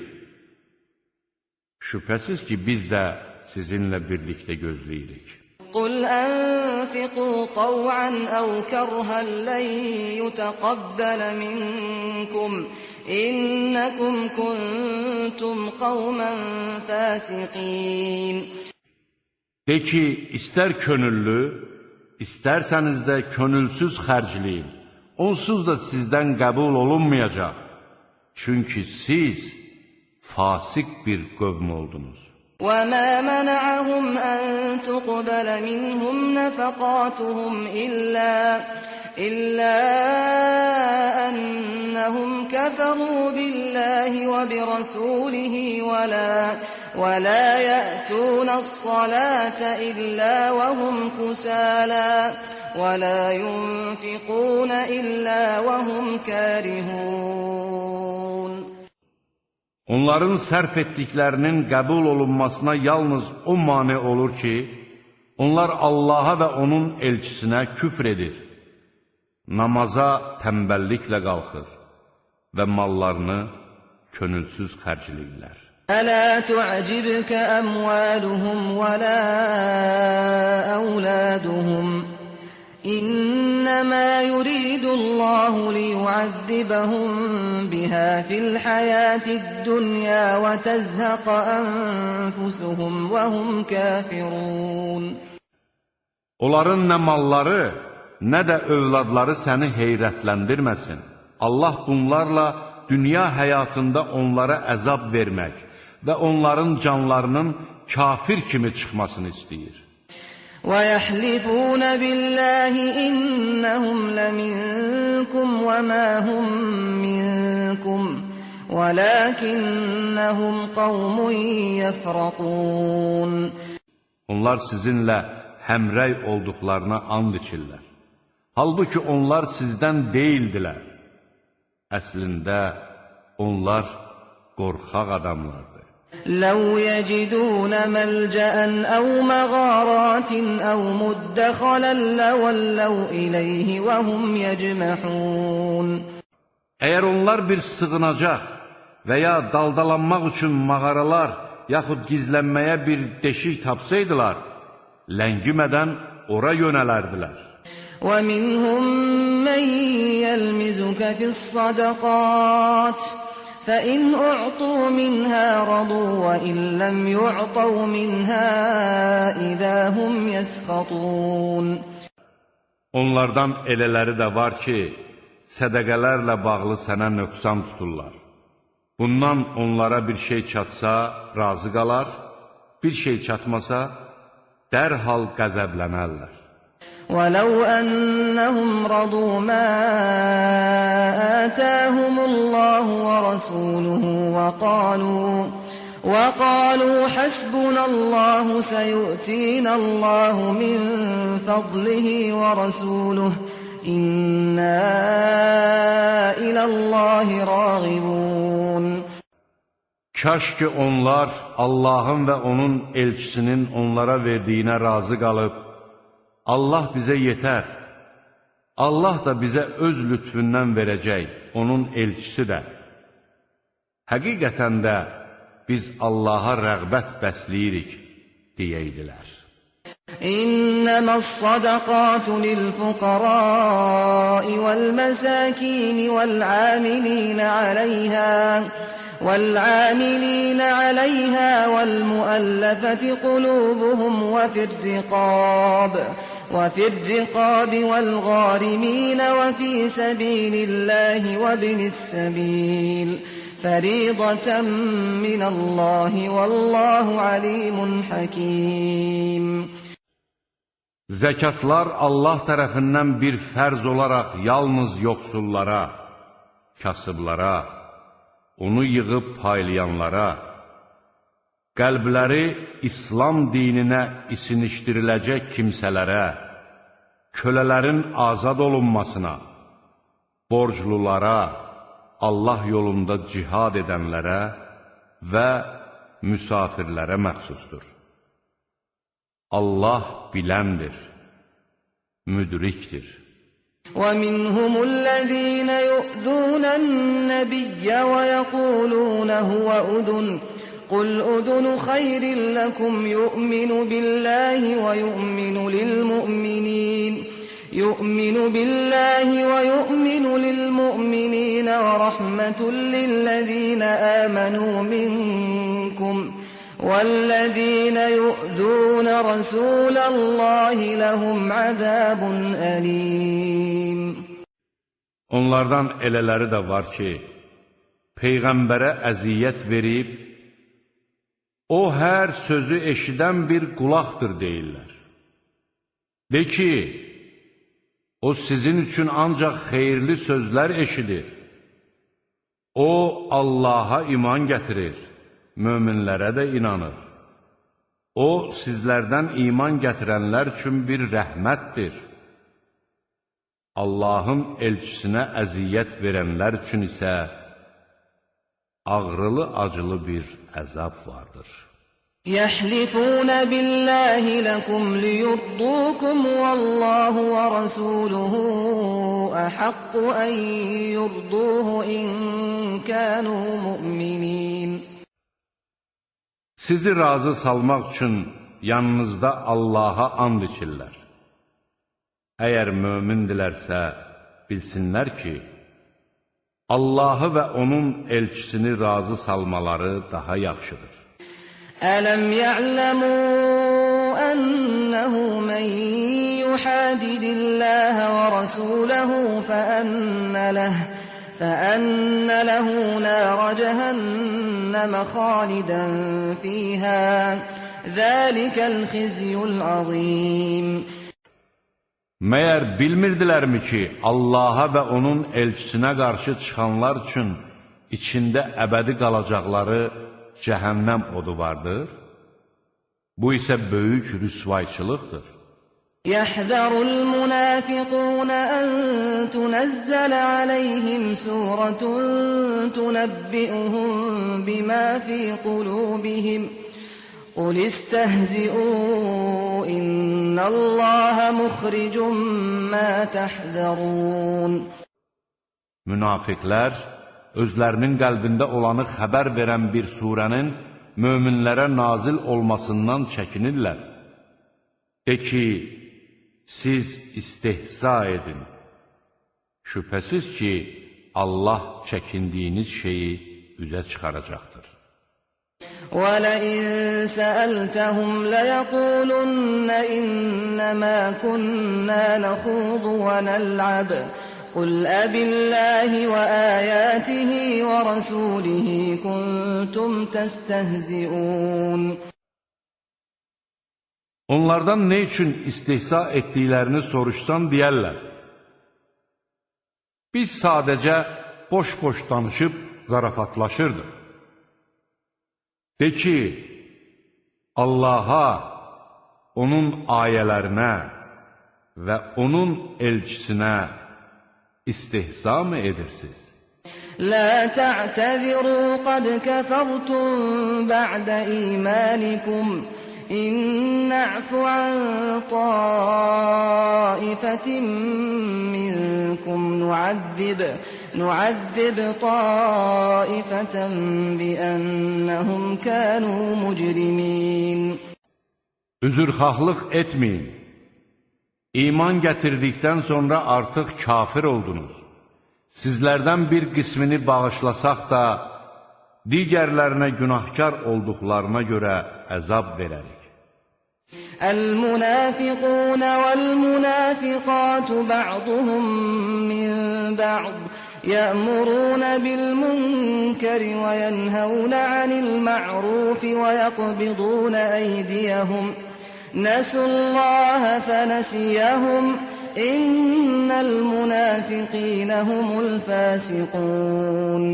[SPEAKER 1] Şübhəsiz ki, biz də sizinlə birlikdə gözləyirik.
[SPEAKER 2] قُلْ أَنْفِقُوا طَوْعًا أَوْ كَرْهًا لَنْ يُتَقَبَّلَ مِنْكُمْ إِنَّكُمْ كُنْتُمْ كنتم قوما فاسقين.
[SPEAKER 1] De ki, istər könüllü, istərsəniz də könülsüz xərcləyin. Onsuz da sizdən qəbul olunmayacaq. Çünki siz fasik bir qövm oldunuz.
[SPEAKER 2] وَمَا مَنَعَهُمْ أَن تُقْبَلَ مِنْهُمْ نَفَقَاتُهُمْ إِلَّا أَنَّهُمْ كَفَرُوا بِاللَّهِ وَبِرَسُولِهِ وَلَا يَأْتُونَ الصَّلَاةَ إِلَّا وَهُمْ كُسَالَى وَلَا يُنْفِقُونَ إِلَّا وَهُمْ كَارِهُونَ.
[SPEAKER 1] Onların sərf etdiklərinin qəbul olunmasına yalnız o mane olur ki, onlar Allaha və onun elçisinə küfr edir, namaza tənbəlliklə qalxır və mallarını könülsüz xərcləyirlər.
[SPEAKER 2] أَلَا تُعْجِبْكَ أَمْوَالُهُمْ وَلَا أَوْلَادُهُمْ إِنَّمَا يُرِيدُ اللَّهُ لِيُعَذِّبَهُم بِهَا فِي الْحَيَاةِ الدُّنْيَا وَتَزْهَقَ أَنفُسُهُمْ وَهُمْ كَافِرُونَ.
[SPEAKER 1] Onların nə malları, nə də övladları səni heyrətləndirməsin. Allah bunlarla dünya həyatında onlara əzab vermək və onların canlarının kafir kimi çıxmasını istəyir.
[SPEAKER 2] وَيَحْلِفُونَ بِاللَّهِ إِنَّهُمْ لَمِنكُمْ وَمَا هُمْ مِنكُمْ وَلَكِنَّهُمْ قَوْمٌ يَفْرَقُونَ.
[SPEAKER 1] Onlar sizinlə həmrəy olduqlarına and içirlər. Halbuki onlar sizdən deyildilər. Əslində, onlar qorxaq adamlardır.
[SPEAKER 2] لَوْ يَجِدُونَ مَلْجَأً أَوْ مَغَارَاتٍ أَوْ مُدَّخَلًا لَوَلَّوْا إِلَيْهِ وَهُمْ يَجْمَحُونَ.
[SPEAKER 1] Əgər onlar bir sığınacaq və ya daldalanmaq üçün mağaralar yaxud gizlənməyə bir deşik tapsaydılar, ləngimədən ora yönələrdilər.
[SPEAKER 2] وَمِنْهُمْ مَنْ يَلْمِزُكَ فِي الصَّدَقَاتِ فَإِنْ أُعْطُوا مِنْهَا رَضُوا وَإِنْ لَمْ يُعْطَوْا مِنْهَا إِذَا هُمْ يَسْخَطُونَ.
[SPEAKER 1] Onlardan elələri də var ki, sədəqələrlə bağlı sənə nöqsan tuturlar. Bundan onlara bir şey çatsa, razı qalar, bir şey çatmasa, dərhal qəzəblənərlər.
[SPEAKER 2] وَلَوْ أَنَّهُمْ رَضُوا مَا آتَاهُمُ اللَّهُ وَرَسُولُهُ وَقَالُوا حَسْبُنَا اللَّهُ سَيُؤْتِينَا اللَّهُ مِنْ فَضْلِهِ وَرَسُولُهُ إِنَّا إِلَى اللَّهِ راغبون.
[SPEAKER 1] Kaş ki onlar Allahın və onun elçisinin onlara verdiyinə razı qalıb, Allah bizə yetər, Allah da bizə öz lütfündən verəcək, onun elçisi də. Həqiqətən də biz Allaha rəğbət bəsləyirik, deyirdilər.
[SPEAKER 2] إنما الصدقات للفقراء والمساكين والعاملين عليها والمؤلفة قلوبهم وفي الرقاب والغارمين وفي سبيل الله وابن السبيل فريضة من الله والله عليم حكيم.
[SPEAKER 1] Zəkatlar Allah tərəfindən bir fərz olaraq yalnız yoxsullara, kasıblara, onu yığıb paylayanlara, qəlbləri İslam dininə isinişdiriləcək kimsələrə, kölələrin azad olunmasına, borclulara, Allah yolunda cihad edənlərə və müsafirlərə məxsusdur. Allah biləndir, müdrikdir.
[SPEAKER 2] وَمِنْهُمُ الَّذِينَ يُؤْذُونَ النَّبِيَّ وَيَقُولُونَ هُوَ أُذُنٌ قُلْ أُذُنُ خَيْرٍ لَكُمْ يُؤْمِنُ بِاللَّهِ وَيُؤْمِنُ لِلْمُؤْمِنِينَ يؤمن بالله ويؤمن للمؤمنين ورحمة للذين آمنوا منكم والذين يؤذون رسول الله لهم عذاب أليم.
[SPEAKER 1] Onlardan elələri də var ki, Peyğəmbərə əziyyət verib, o hər sözü eşidən bir qulaqdır deyirlər. De ki, o sizin üçün ancaq xeyirli sözlər eşidir. O, Allaha iman gətirir, möminlərə də inanır. O, sizlərdən iman gətirənlər üçün bir rəhmətdir. Allahın elçisinə əziyyət verənlər üçün isə ağrılı-acılı bir əzab vardır.
[SPEAKER 2] يحلفون بالله لكم ليرضوكم والله ورسوله أحق أن يرضوه إن كانوا مؤمنين.
[SPEAKER 1] Sizi razı salmaq üçün yanınızda Allaha and içirlər. Əgər mömindilərsə, bilsinlər ki, Allahı və onun elçisini razı salmaları daha yaxşıdır.
[SPEAKER 2] أَلَمْ يَعْلَمُوا أَنَّهُ مَنْ يُحَادِدِ اللَّهَ وَرَسُولَهُ فَأَنَّ لَهُ نَارَ جَهَنَّمَ خَالِدًا فِيهَا ذَلِكَ الْخِزْيُ الْعَظِيمُ.
[SPEAKER 1] Məyər bilmirdilərmi ki, Allaha və onun elçisinə qarşı çıxanlar üçün içində əbədi qalacaqları cəhənnəm odu vardır? Bu isə böyük rüsvayçılıqdır.
[SPEAKER 2] يَحْذَرُ الْمُنَافِقُونَ أَن تُنَزَّلَ عَلَيْهِمْ سُورَةٌ تُنَبِّئُهُم بِمَا فِي قُلُوبِهِمْ قُلِ اسْتَهْزِئُوا إِنَّ اللَّهَ مُخْرِجٌ مَا تَحْذَرُونَ.
[SPEAKER 1] Münafiqlər özlərinin qəlbində olanı xəbər verən bir surənin möminlərə nazil olmasından çəkinirlər. De ki, siz istehza edin. Şübhəsiz ki, Allah çəkindiyiniz şeyi üzə çıxaracaqdır.
[SPEAKER 2] وَلَئِن سَأَلْتَهُمْ لَيَقُولُنَّ إِنَّمَا كُنَّا نَخُوضُ وَنَلْعَبُ قُلْ أَبِاللَّهِ وَآيَاتِهِ وَرَسُولِهِ كُنْتُمْ تَسْتَهْزِئُونَ.
[SPEAKER 1] Onlardan nə üçün istehza etdiklərini soruşsan deyərlər. Biz sadəcə boş-boş danışıb zarafatlaşırdıq. De ki, Allaha, onun ayələrinə və onun elçisinə istehza mı edirsiniz?
[SPEAKER 2] لَا تَعْتَذِرُوا قَدْ كَفَرْتُمْ بَعْدَ إِيمَانِكُمْ إِنْ نَعْفُ عَنْ طَائِفَةٍ مِّنْكُمْ نُعَذِّبْ طَائِفَةً بِأَنَّهُمْ كَانُوا مُجْرِمِينَ.
[SPEAKER 1] Üzrxahlıq etməyin. İman gətirdikdən sonra artıq kafir oldunuz. Sizlərdən bir qismini bağışlasaq da, digərlərinə günahkar olduqlarına görə əzab verərik.
[SPEAKER 2] الْمُنَافِقُونَ وَالْمُنَافِقَاتُ بَعْضُهُم مِّن بَعْضٍ يَأْمُرُونَ بِالْمُنكَرِ وَيَنْهَوْنَ عَنِ الْمَعْرُوفِ وَيَقْبِضُونَ أَيْدِيَهُمْ نَسُوا اللَّهَ فَنَسِيَهُمْ إِنَّ الْمُنَافِقِينَ هُمُ الْفَاسِقُونَ.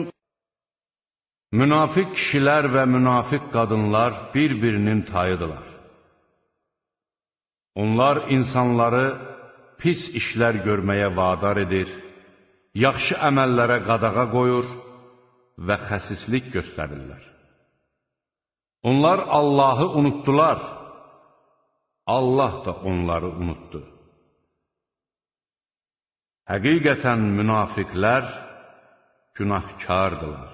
[SPEAKER 1] Münafiq kişilər və münafiq qadınlar bir-birinin tayıdırlar. Onlar insanları pis işlər görməyə vadar edir, yaxşı əməllərə qadağa qoyur və xəsislik göstərirlər. Onlar Allahı unutdular, Allah da onları unutdu. Həqiqətən münafiqlər günahkardılar.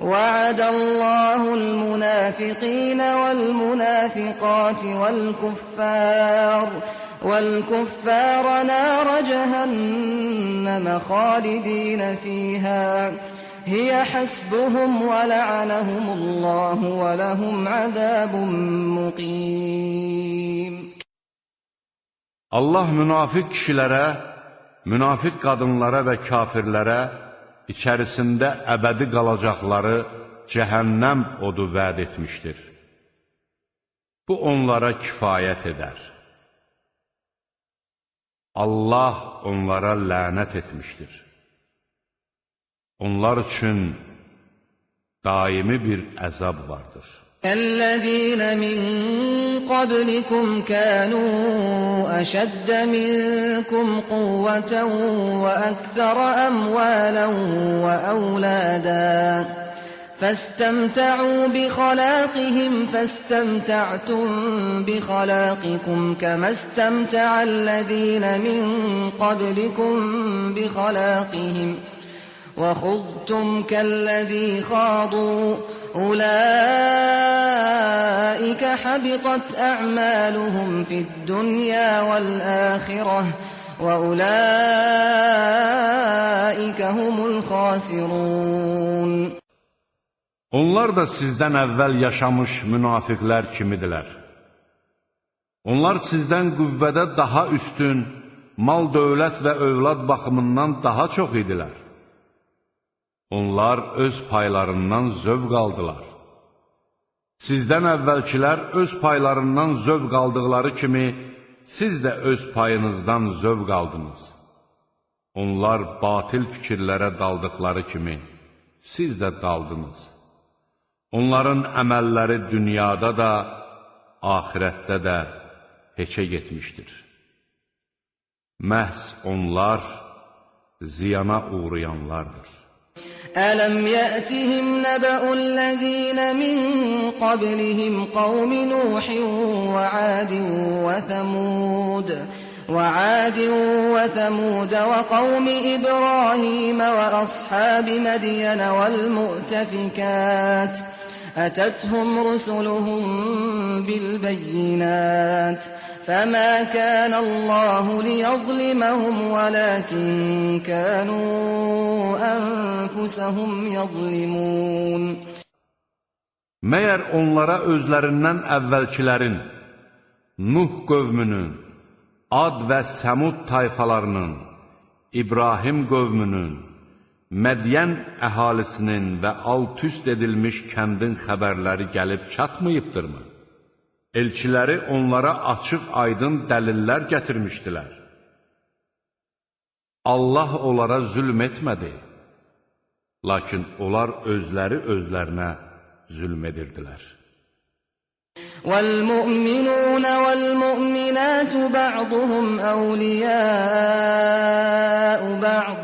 [SPEAKER 2] وَعَدَ اللَّهُ الْمُنَافِقِينَ وَالْمُنَافِقَاتِ والكفار نار جهنم خالدين فيها هي حسبهم ولعنهم الله ولهم عذاب مقيم.
[SPEAKER 1] Allah münafiq kişilərə, münafiq qadınlara və kafirlərə içərisində əbədi qalacaqları cəhənnəm odu vəd etmişdir. Bu onlara kifayət edər. Allah onlara lənət etmişdir. Onlar üçün daimi bir əzab vardır.
[SPEAKER 2] الذين من قبلكم كانوا أشد منكم قوة وأكثر أموالا وأولادا فاستمتعوا بخلاقهم فاستمتعتم بخلاقكم كما استمتع الذين من قبلكم بخلاقهم وخضتم كالذي خاضوا أولئك حبطت أعمالهم في الدنيا والآخرة وأولئك هم الخاسرون.
[SPEAKER 1] Onlar da sizdən əvvəl yaşamış münafiqlər kimidirlər. Onlar sizdən qüvvədə daha üstün, mal, dövlət və övlad baxımından daha çox idilər. Onlar öz paylarından zövq aldılar. Sizdən əvvəlkilər öz paylarından zövq aldıqları kimi, siz də öz payınızdan zövq aldınız. Onlar batil fikirlərə daldıqları kimi, siz də daldınız. Onların əməlləri dünyada da, axirətdə də heçə getmişdir. Məhz onlar ziyana uğrayanlardır.
[SPEAKER 2] ألم يأتهم نبأ الذين من قبلهم قوم نوح وعاد وثمود وقوم إبراهيم وأصحاب مدين والمؤتفكات أتتهم رسلهم بالبينات فما كان الله ليظلمهم ولكن كانوا أنفسهم يظلمون.
[SPEAKER 1] Məyər onlara özlərindən əvvəlkilərin, Nuh qövmünün, Ad və Səmud tayfalarının, İbrahim qövmünün, Mədiyən əhalisinin və alt-üst edilmiş kəndin xəbərləri gəlib çatmayıbdırmı? Elçiləri onlara açıq-aydın dəlillər gətirmişdilər. Allah onlara zülm etmədi, lakin onlar özləri özlərinə zülm edirdilər.
[SPEAKER 2] وَالْمُؤْمِنُونَ وَالْمُؤْمِنَاتُ بَعْضُهُمْ أَوْلِيَاءُ بَعْضٍ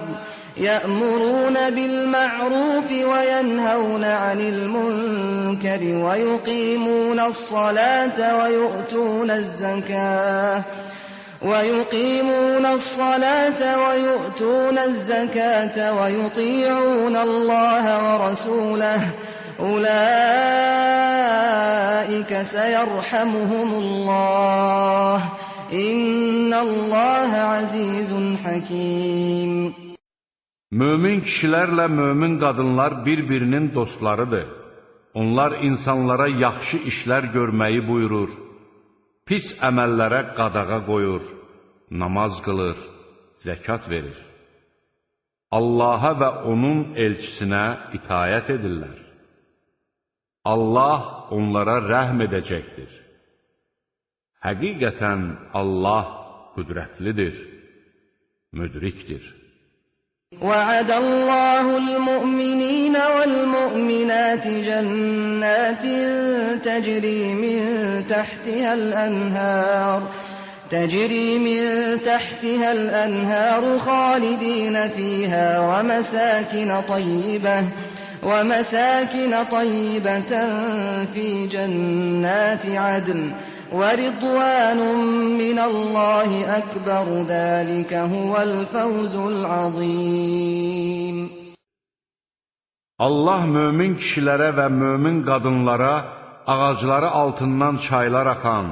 [SPEAKER 2] يَأْمُرُونَ بِالْمَعْرُوفِ وَيَنْهَوْنَ عَنِ الْمُنكَرِ وَيُقِيمُونَ الصَّلَاةَ وَيُؤْتُونَ الزَّكَاةَ وَيُطِيعُونَ اللَّهَ وَرَسُولَهُ أُولَئِكَ سَيَرْحَمُهُمُ اللَّهُ إِنَّ اللَّهَ عَزِيزٌ حَكِيمٌ.
[SPEAKER 1] Mömin kişilərlə mömin qadınlar bir-birinin dostlarıdır. Onlar insanlara yaxşı işlər görməyi buyurur, pis əməllərə qadağa qoyur, namaz qılır, zəkat verir. Allaha və onun elçisinə itayət edirlər. Allah onlara rəhm edəcəkdir. Həqiqətən Allah qüdrətlidir, müdrikdir.
[SPEAKER 2] وعد الله المؤمنين والمؤمنات جنات تجري من تحتها الأنهار خالدين فيها ومساكن طيبة في جنات عدن وَرِضْوَانٌ مِّنَ اللَّهِ أَكْبَرُ ذَٰلِكَ هُوَ الْفَوْزُ الْعَظِيمُ.
[SPEAKER 1] Allah mömin kişilərə və mömin qadınlara ağacları altından çaylar axan,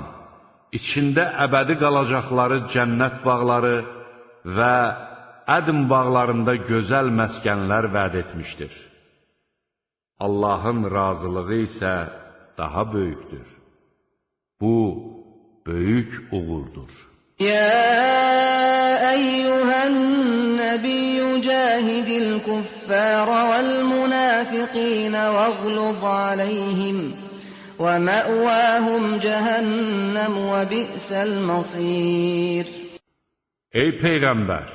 [SPEAKER 1] içində əbədi qalacaqları cənnət bağları və ədm bağlarında gözəl məskənlər vəd etmişdir. Allahın razılığı isə daha böyükdür. Bu, böyük uğurdur.
[SPEAKER 2] يا أيها النبي جاهد الكفار والمنافقين واغلظ عليهم ومأواهم جهنم وبئس المصير.
[SPEAKER 1] Ey Peyğəmbər!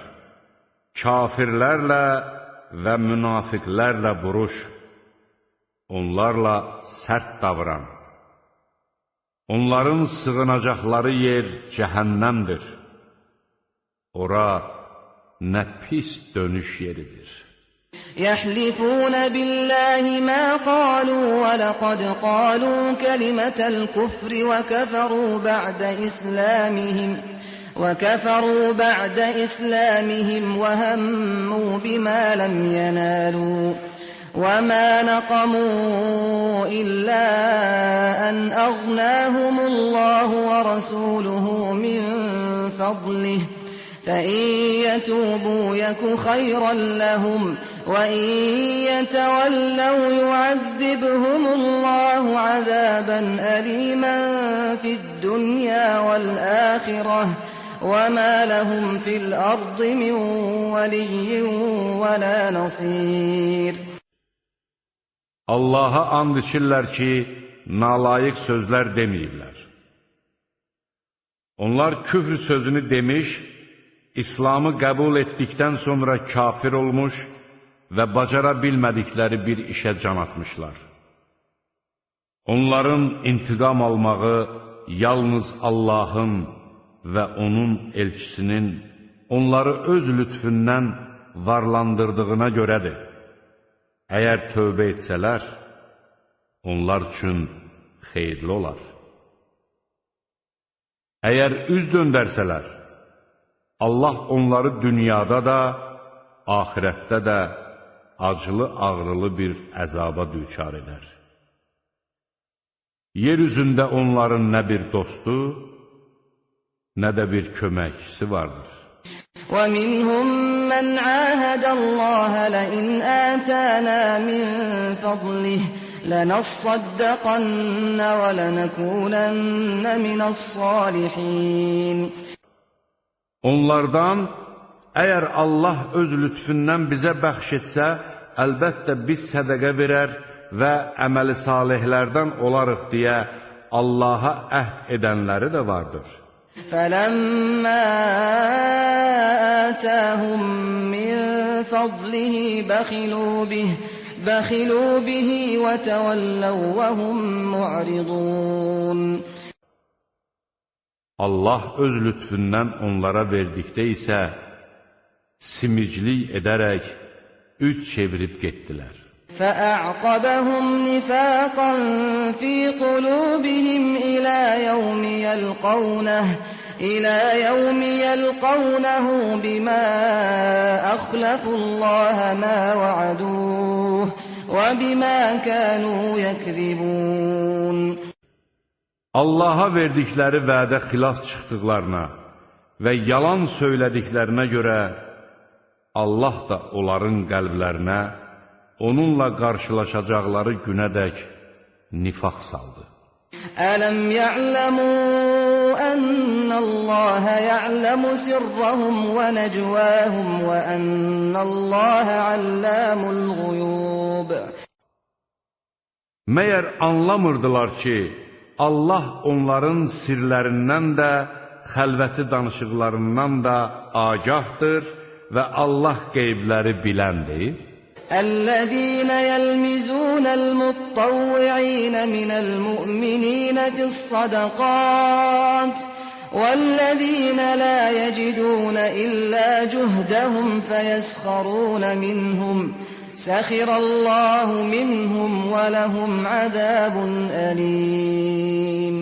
[SPEAKER 1] Kafirlərlə və münafiqlərlə vuruş, onlarla sərt davran. Onların sığınacaqları yer cəhənnəmdir. Ora nə pis dönüş yeridir.
[SPEAKER 2] يحلفون بالله ما قالوا ولقد قالوا كلمة الكفر وكفروا بعد إسلامهم وهموا بما لم ينالوا وما نقموا إلا أن أغناهم الله ورسوله من فضله فإن يتوبوا يك خيرا لهم وإن يتولوا يعذبهم الله عذابا أليما في الدنيا والآخرة وما لهم في الأرض من ولي ولا نصير.
[SPEAKER 1] Allaha and içirlər ki, nalayıq sözlər deməyiblər. Onlar küfr sözünü demiş, İslamı qəbul etdikdən sonra kafir olmuş və bacara bilmədikləri bir işə can atmışlar. Onların intiqam almağı yalnız Allahın və onun elçisinin onları öz lütfündən varlandırdığına görədir. Əgər tövbə etsələr, onlar üçün xeyirli olar. Əgər üz döndərsələr, Allah onları dünyada da, axirətdə də acılı-ağrılı bir əzaba düçar edər. Yer üzündə onların nə bir dostu, nə də bir köməkçisi vardır.
[SPEAKER 2] وَمِنْهُمْ مَنْ عَاهَدَ اللَّهَ لَئِنْ آتَانَا مِنْ فَضْلِهِ لَنَصَّدَّقَنَّ وَلَنَكُونَنَّ مِنَ الصَّالِحِينَ.
[SPEAKER 1] Onlardan, əgər Allah öz lütfündən bizə bəxş etsə, əlbəttə biz sədəqə verər və əməli salihlərdən olarıq deyə Allaha əhd edənləri də vardır.
[SPEAKER 2] فَلَمَّا آتَاهُم مِّن فَضْلِهِ بَخِلُوا بِهِ وَتَوَلَّوْا وَهُمْ مُعْرِضُونَ.
[SPEAKER 1] Allah öz lütfündən onlara verdikdə isə simiclik edərək üç çevirib getdilər.
[SPEAKER 2] فَأَعْقَبَهُمْ نِفَاقًا فِي قُلُوبِهِمْ إِلَى يَوْمِ يَلْقَوْنَهُ بِمَا أَخْلَفُوا اللَّهَ مَا وَعَدُوهُ وَبِمَا كَانُوا يَكْذِبُونَ.
[SPEAKER 1] Allaha verdikləri vədə xilaf çıxdıqlarına və yalan söylədiklərinə görə Allah da onların qəlblərinə onunla qarşılaşacaqları günədək nifaq saldı.
[SPEAKER 2] Ələm ya'ləmū ennəllâhe ya'ləmu sirrahum və necvâhum və ennəllâhe allamul ğuyub.
[SPEAKER 1] Məyər anlamırdılar ki, Allah onların sirlərindən də, xəlvəti danışıqlarından da agahdır və Allah qeybləri biləndir.
[SPEAKER 2] الذين يلمزون المتطوعين من المؤمنين في الصدقات والذين لا يجدون إلا جهدهم فيسخرون منهم سخر الله منهم ولهم عذاب أليم.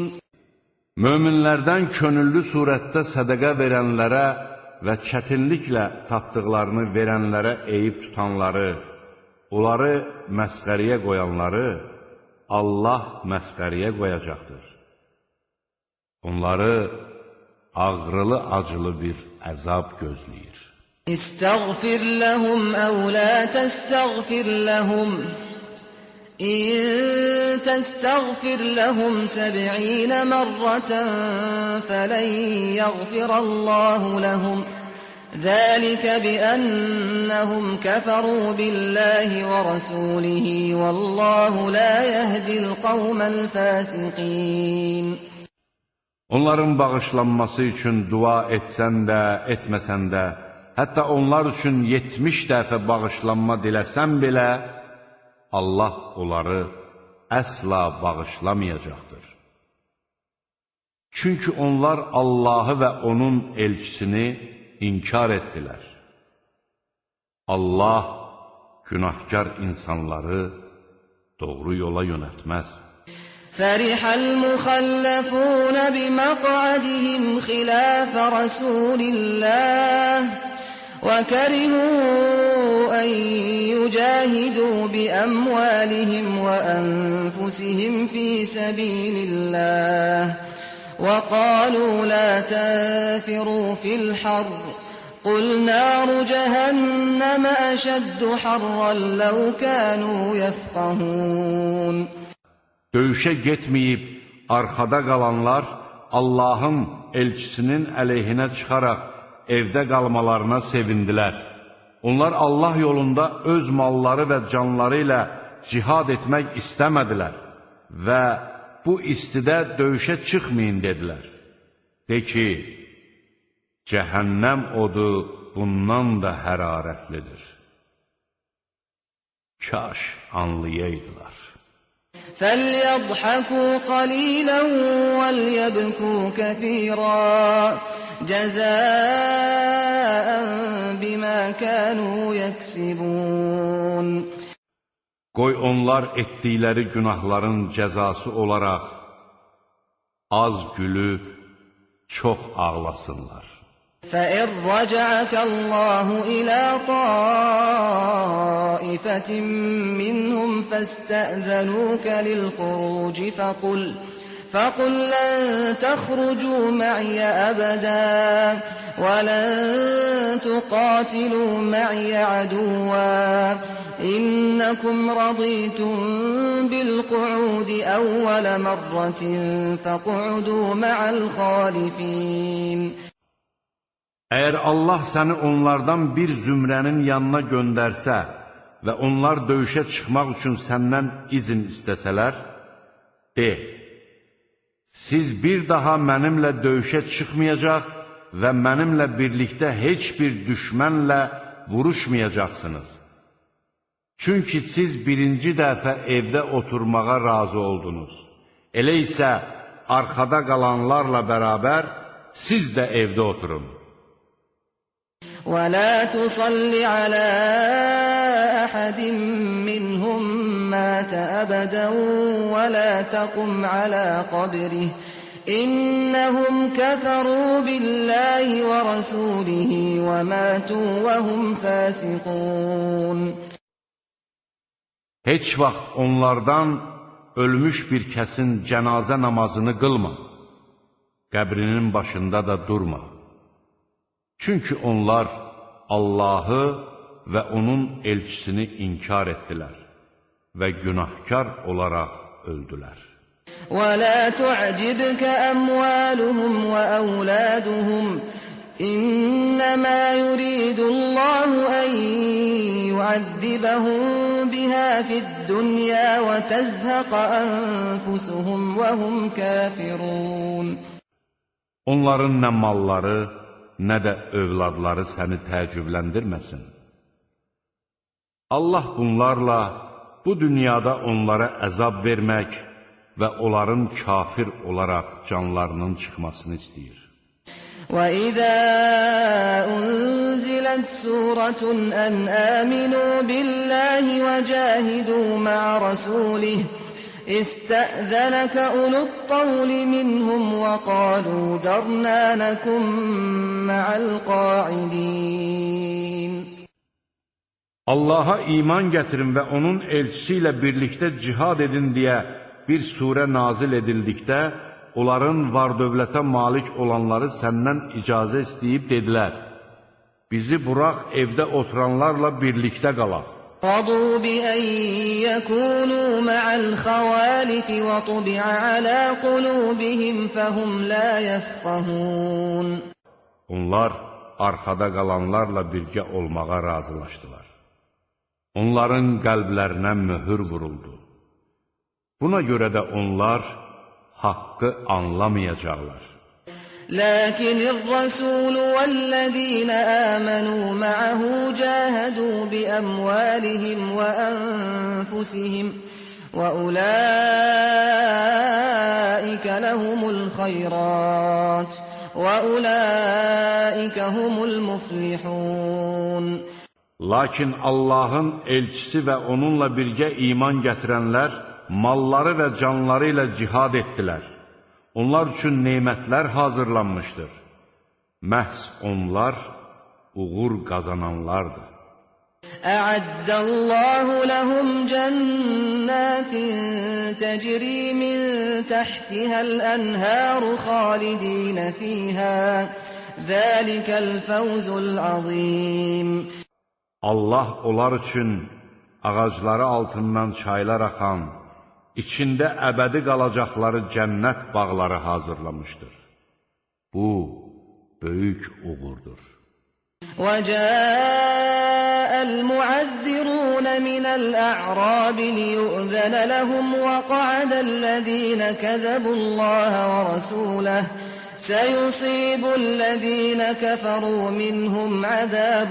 [SPEAKER 1] Möminlərdən könüllü surətdə sədəqə verənlərə və çətinliklə tapdıqlarını verənlərə eyib tutanları, onları məsxəriyə qoyanları Allah məsxəriyə qoyacaqdır. Onları ağrılı-acılı bir əzab gözləyir.
[SPEAKER 2] İstəğfir ləhum əv lə təstəğfir ləhum İn təstəğfir ləhum 70 mərrətən fələn yəğfirəlləhu ləhum ذلك بأنهم كفروا بالله ورسوله والله لا يهدي القوم الفاسقين.
[SPEAKER 1] Onların bağışlanması üçün dua etsən də, etməsən də, hətta onlar üçün 70 dəfə bağışlanma diləsən belə, Allah onları əsla bağışlamayacaqdır. Çünki onlar Allahı və onun elçisini inkar etdilər. Allah günahkar insanları doğru yola yönəltməz.
[SPEAKER 2] فَرِحَ الْمُخَلَّفُونَ بِمَقْعَدِهِمْ خِلَافَ رَسُولِ اللَّهِ وَكَرِهُوا أَن يُجَاهِدُوا بِأَمْوَالِهِمْ وَأَنفُسِهِمْ فِي سَبِيلِ اللَّهِ وَقَالُوا لَا تَنفِرُوا فِي الْحَرِّ قُلْ نَارُ جَهَنَّمَ أَشَدُّ حَرًّا لَوْ كَانُوا يَفْقَهُونَ.
[SPEAKER 1] Döyüşə getməyib arxada qalanlar Allahın elçisinin əleyhinə çıxaraq evdə qalmalarına sevindilər. Onlar Allah yolunda öz malları və canları ilə cihad etmək istəmədilər və bu istidə döyüşə çıxmayın dedilər. De ki, cəhənnəm odu bundan da hərarətlidir. Kaş anlayaydılar.
[SPEAKER 2] فَلْيَضْحَكُوا قَلِيلًا وَلْيَبْكُوا كَثِيرًا جَزَاءً بِمَا كَانُوا يَكْسِبُونَ.
[SPEAKER 1] Qoy onlar etdikləri günahların cəzası olaraq az gülüb, çox ağlasınlar.
[SPEAKER 2] فَإِنْ رَجَعَكَ اللَّهُ إِلَى طَائِفَةٍ مِّنْهُمْ فَاسْتَأْذَنُوكَ لِلْخُرُوجِ فَقُلْ لَنْ تَخْرُجُوا مَعِيَ أَبَدًا وَلَنْ تُقَاتِلُوا مَعِيَ عَدُوًّا إِنَّكُمْ رَضِيتُمْ بِالْقُعُودِ أَوَّلَ مَرَّةٍ فَاقْعُدُوا مَعَ الْخَالِفِينَ.
[SPEAKER 1] Əgər Allah səni onlardan bir zümrənin yanına göndərsə və onlar döyüşə çıxmaq üçün səndən izin istəsələr, de, siz bir daha mənimlə döyüşə çıxmayacaq və mənimlə birlikdə heç bir düşmənlə vuruşmayacaqsınız. Çünki siz birinci dəfə evdə oturmağa razı oldunuz. Elə isə arxada qalanlarla bərabər siz də evdə oturun.
[SPEAKER 2] وَلَا تُصَلِّ عَلَى أَحَدٍ مِّنْهُمْ مَاتَ أَبَدًا وَلَا تَقُمْ عَلَى قَبْرِهِ إِنَّهُمْ كَفَرُوا بِاللَّهِ وَرَسُولِهِ وَمَاتُوا وَهُمْ فَاسِقُونَ.
[SPEAKER 1] Heç vaxt onlardan ölmüş bir kəsin cənazə namazını qılma, qəbrinin başında da durma. Çünki onlar Allahı və onun elçisini inkar etdilər və günahkar olaraq öldülər.
[SPEAKER 2] وَلَا تُعْجِبْكَ أَمْوَالُهُمْ وَأَوْلَادُهُمْ إِنَّمَا يُرِيدُ اللَّهُ أَن يُعَذِّبَهُم بِهَا فِي الدُّنْيَا وَتَزْهَقَ أَنفُسُهُمْ وَهُمْ كَافِرُونَ.
[SPEAKER 1] Onların nə malları, nə də övladları səni təəccübləndirməsin. Allah bunlarla bu dünyada onlara əzab vermək və onların kafir olaraq canlarının çıxmasını istəyir.
[SPEAKER 2] وَإِذَا أُنْزِلَتْ سُورَةٌ أَنْ آمِنُوا بِاللَّهِ وَجَاهِدُوا مَعَ رَسُولِهِ اسْتَأْذَنَكَ أُولُو الطَّوْلِ مِنْهُمْ وَقَالُوا ذَرْنَا نَكُنْ مَعَ الْقَاعِدِينَ.
[SPEAKER 1] Allaha iman gətirin və onun elçisi ilə birlikdə cihad edin deyə bir surə nazil edildikdə, onların var-dövlətə malik olanları səndən icazə istəyib dedilər, bizi burax evdə oturanlarla birlikdə qalaq.
[SPEAKER 2] رضوا بأن يكونوا مع الخوالف وطبع على قلوبهم فهم لا يفقهون.
[SPEAKER 1] Onlar arxada qalanlarla birgə olmağa razılaşdılar. Onların qəlblərinə möhür vuruldu. Buna görə də onlar haqqı anlamayacaqlar.
[SPEAKER 2] لكن الرسول والذين آمنوا معه جاهدوا بأموالهم وأنفسهم وأولئك لهم الخيرات وأولئك هم المفلحون.
[SPEAKER 1] Lakin Allahın elçisi və onunla birgə iman gətirənlər malları və canları ilə cihad etdilər. Onlar üçün nemətlər hazırlanmışdır. Məhz onlar uğur qazananlardır.
[SPEAKER 2] أعد الله لهم جنات تجري من تحتها الأنهار خالدين فيها ذلك الفوز العظيم.
[SPEAKER 1] Allah onlar üçün ağacları altından çaylar axan, içində əbədi qalacaqları cənnət bağları hazırlamışdır. Bu, böyük uğurdur.
[SPEAKER 2] وَجَاءَ الْمُعَذِّرُونَ مِنَ الْأَعْرَابِ لِيُؤْذَنَ لَهُمْ وَقَعَدَ الَّذِينَ كَذَبُوا اللَّهَ وَرَسُولَهُ سَيُصِيبُ الَّذِينَ كَفَرُوا مِنْهُمْ عَذَابٌ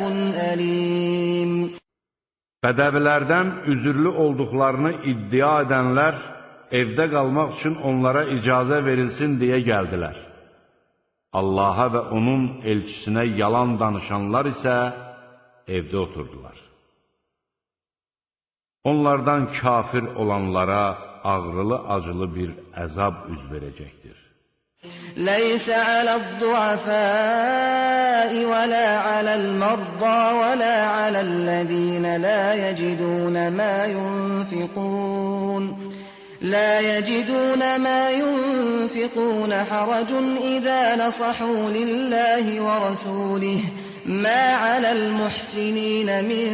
[SPEAKER 2] أَلِيمٌ.
[SPEAKER 1] Bədəvilərdən üzürlü olduqlarını iddia edənlər evdə qalmaq üçün onlara icazə verilsin deyə gəldilər. Allaha və onun elçisinə yalan danışanlar isə evdə oturdular. Onlardan kafir olanlara ağrılı-acılı bir əzab üz verəcəkdir.
[SPEAKER 2] ليس على الضعفاء ولا على المرضى ولا على الذين لا يجدون ما ينفقون حرج إذا نصحوا لله ورسوله ما على المحسنين من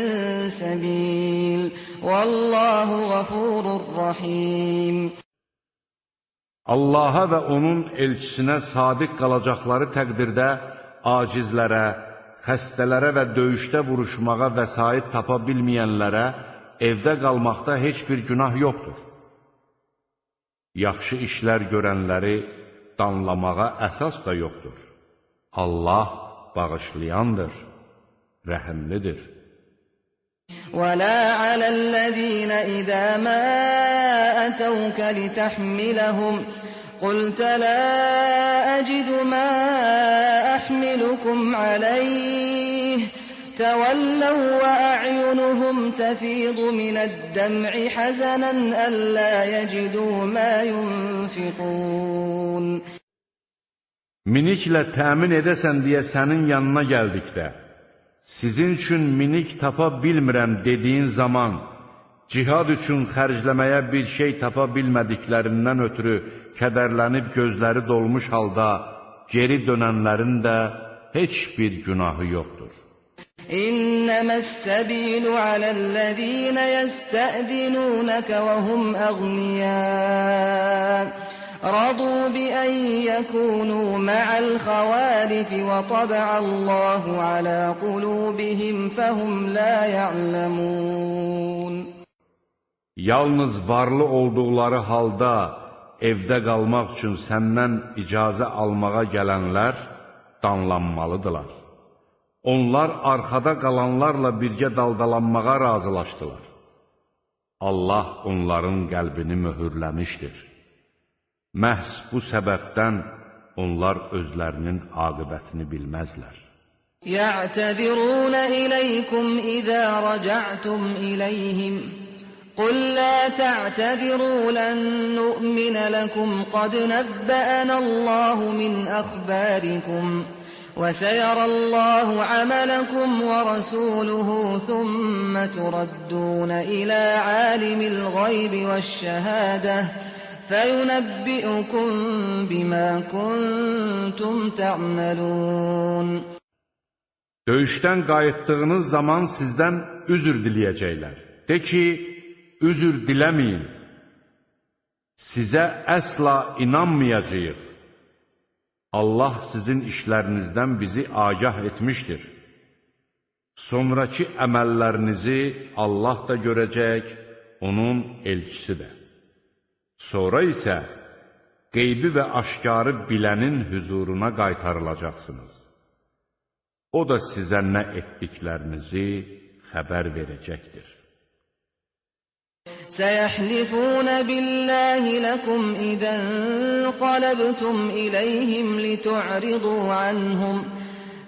[SPEAKER 2] سبيل والله غفور رحيم.
[SPEAKER 1] Allaha və onun elçisinə sadiq qalacaqları təqdirdə acizlərə, xəstələrə və döyüşdə vuruşmağa vəsait tapa bilməyənlərə evdə qalmaqda heç bir günah yoxdur. Yaxşı işlər görənləri danlamağa əsas da yoxdur. Allah bağışlayandır, rəhimlidir.
[SPEAKER 2] ولا على الذين إذا ما أتوك لتحملهم قلت لا أجد ما أحملكم عليه تولوا وأعينهم تفيض من الدمع حزنا ألا يجدوا ما ينفقون.
[SPEAKER 1] Miniklə təmin edəsən deyə sənin yanına gəldikdə, sizin üçün minik tapa bilmirəm dediyin zaman, cihad üçün xərcləməyə bir şey tapa bilmədiklərindən ötürü kədərlənib gözləri dolmuş halda geri dönənlərin də heç bir günahı yoxdur.
[SPEAKER 2] إنما السبيل على الذين يستأذنونك وهم أغنياء رضوا بأن يكونوا مع الخوالف وطبع الله على قلوبهم فهم لا يعلمون.
[SPEAKER 1] Yalnız varlı olduqları halda evdə qalmaq üçün səndən icazə almağa gələnlər danlanmalıdırlar. Onlar arxada qalanlarla birgə daldalanmağa razılaşdılar. Allah onların qəlbini möhürləmişdir. Məhz bu səbəbdən onlar özlərinin aqibətini bilməzlər.
[SPEAKER 2] يَعْتَذِرُونَ إِلَيْكُمْ إِذَا رَجَعْتُمْ إِلَيْهِمْ قُلْ لَا تَعْتَذِرُوا لَن نُّؤْمِنَ لَكُمْ قَدْ نَبَّأَنَا اللَّهُ مِنْ أَخْبَارِكُمْ وَسَيَرَى اللَّهُ عَمَلَكُمْ وَرَسُولُهُ ثُمَّ تُرَدُّونَ إِلَى عَالِمِ الْغَيْبِ وَالشَّهَادَةِ فَيُنَبِّئُكُم بِمَا كُنتُمْ تَعْمَلُونَ.
[SPEAKER 1] Döyüşdən qayıtdığınız zaman sizdən üzr diləyəcəklər. De ki, üzr diləməyin. Sizə əsla inanmayacağıq. Allah sizin işlərinizdən bizi agah etmişdir. Sonraki əməllərinizi Allah da görəcək, onun elçisi də. Sonra isə qeybi və aşkarı bilənin hüzuruna qaytarılacaqsınız. O da sizə nə etdiklərinizi xəbər verəcəkdir.
[SPEAKER 2] سَيَحْلِفُونَ بِاللَّهِ لَكُمْ إِذَا انقَلَبْتُمْ إِلَيْهِمْ لِتُعْرِضُوا عَنْهُمْ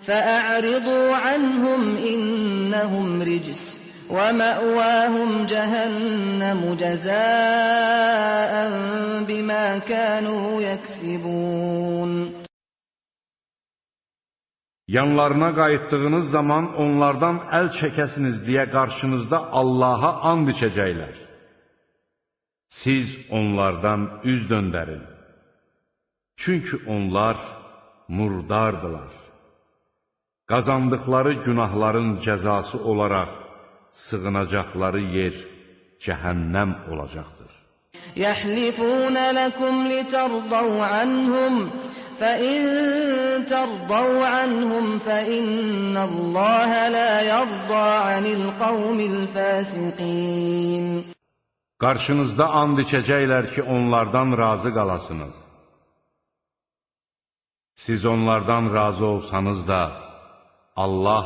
[SPEAKER 2] فَأَعْرِضُوا عَنْهُمْ إِنَّهُمْ رِجْسٌ وَمَأْوَاهُمْ جَهَنَّمُ جَزَاءً بِمَا كَانُوا يَكْسِبُونَ.
[SPEAKER 1] Yanlarına qayıtdığınız zaman onlardan əl çəkəsiniz deyə qarşınızda Allaha and içəcəklər. Siz onlardan üz döndərin. Çünki onlar murdardılar. Qazandıqları günahların cəzası olaraq sığınacaqları yer cəhənnəm olacaqdır.
[SPEAKER 2] يَحْلِفُونَ لَكُمْ لِتَرْضَوْا عَنْهُمْ فَإِن تَرْضَوْا عَنْهُمْ فَإِنَّ اللَّهَ لَا يَرْضَى عَنِ الْقَوْمِ الْفَاسِقِينَ.
[SPEAKER 1] Qarşınızda and içəcəklər ki, onlardan razı qalasınız. Siz onlardan razı olsanız da, Allah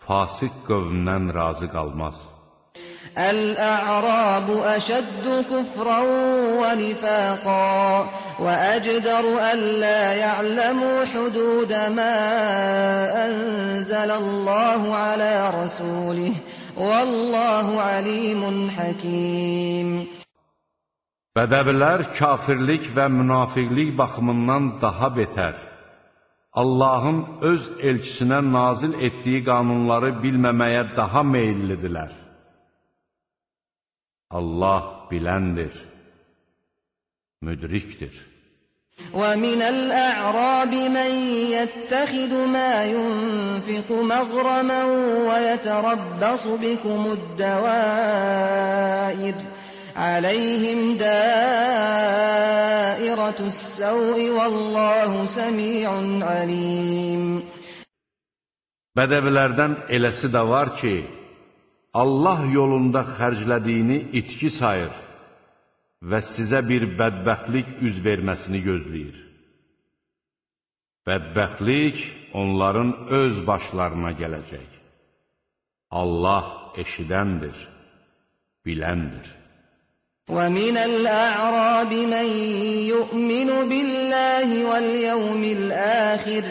[SPEAKER 1] fasik qövmdən razı qalmaz.
[SPEAKER 2] الْأَعْرَابُ أَشَدُّ كُفْرًا وَنِفَاقًا وَأَجْدَرُ أَلَّا يَعْلَمُوا حُدُودَ مَا أَنزَلَ اللَّهُ عَلَى رَسُولِهِ وَاللَّهُ عَلِيمٌ حَكِيمٌ.
[SPEAKER 1] Bədəvilər kafirlik və münafiqlik baxımından daha betər. Allahın öz elçisinə nazil etdiyi qanunları bilməməyə daha meyillidirlər. Allah biləndir, müdrikdir.
[SPEAKER 2] وَمِنَ الْأَعْرَابِ مَن يَتَّخِذُ مَا يُنفِقُ مَغْرَمًا وَيَتَرَبَّصُ بِكُمُ الدَّوَائِرَ عَلَيْهِمْ دَائِرَةُ السَّوْءِ وَاللَّهُ سَمِيعٌ عَلِيمٌ.
[SPEAKER 1] Bədəvilərdən eləsi də var ki, Allah yolunda xərclədiyini itki sayır və sizə bir bədbəxtlik üz verməsini gözləyir. Bədbəxtlik onların öz başlarına gələcək. Allah eşidəndir, biləndir.
[SPEAKER 2] وَمِنَ الْأَعْرَابِ مَن يُؤْمِنُ بِاللَّهِ وَالْيَوْمِ الْآخِرِ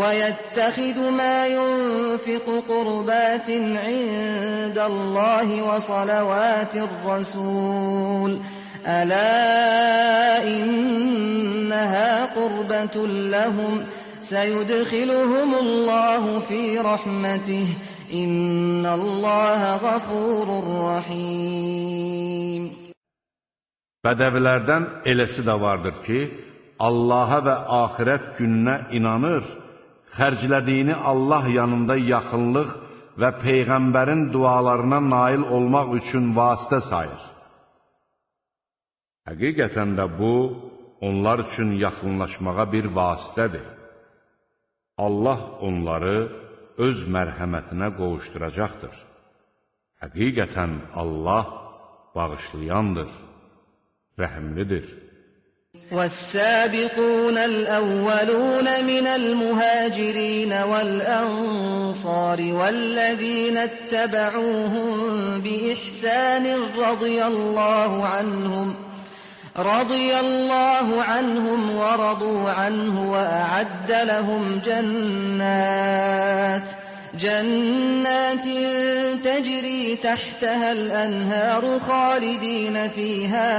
[SPEAKER 2] وَيَتَّخِذُ مَا يُنفِقُ قُرُبَاتٍ عِندَ اللَّهِ وَصَلَوَاتِ الرَّسُولِ أَلَا إِنَّهَا قُرْبَةٌ لَّهُمْ سَيُدْخِلُهُمُ اللَّهُ فِي رَحْمَتِهِ إِنَّ اللَّهَ غَفُورٌ رَّحِيمٌ.
[SPEAKER 1] Bədəvilərdən eləsi də vardır ki, Allaha və axirət gününə inanır, xərclədiyini Allah yanında yaxınlıq və Peyğəmbərin dualarına nail olmaq üçün vasitə sayır. Həqiqətən də bu, onlar üçün yaxınlaşmağa bir vasitədir. Allah onları öz mərhəmətinə qovuşduracaqdır. Həqiqətən Allah bağışlayandır, rəhimlidir.
[SPEAKER 2] وَالسَّابِقُونَ الْأَوَّلُونَ مِنَ الْمُهَاجِرِينَ وَالْأَنصَارِ وَالَّذِينَ اتَّبَعُوهُم بِإِحْسَانٍ رَضِيَ الله عنهم وَرَضُوا عَنْهُ وَأَعَدَّ لَهُمْ جَنَّاتٍ تَجْرِي تَحْتَهَا الْأَنْهَارُ خَالِدِينَ فِيهَا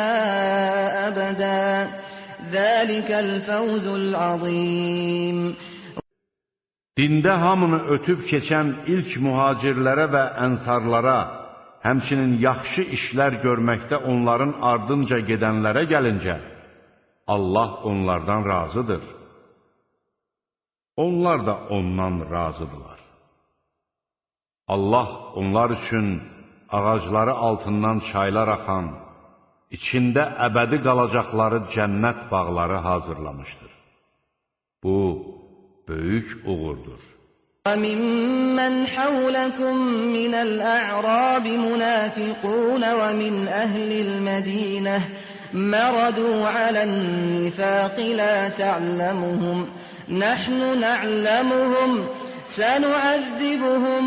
[SPEAKER 2] أَبَدًا ذَلِكَ الْفَوْزُ الْعَظِيمُ.
[SPEAKER 1] Dində hamını ötüb keçən ilk mühacirlərə və ənsarlara həmçinin yaxşı işlər görməkdə onların ardınca gedənlərə gəlincə, Allah onlardan razıdır. Onlar da ondan razıdırlar. Allah onlar üçün ağacları altından çaylar axan, içində əbədi qalacaqları cənnət bağları hazırlamışdır. Bu, böyük uğurdur.
[SPEAKER 2] وَمِمَّنْ حَوْلَكُمْ مِنَ الْأَعْرَابِ مُنَافِقُونَ وَمِنْ أَهْلِ الْمَدِينَةِ مَرَدُوا عَلَى النِّفَاقِ لَا تَعْلَمُهُمْ نَحْنُ نَعْلَمُهُمْ سَنُعَذِّبُهُمْ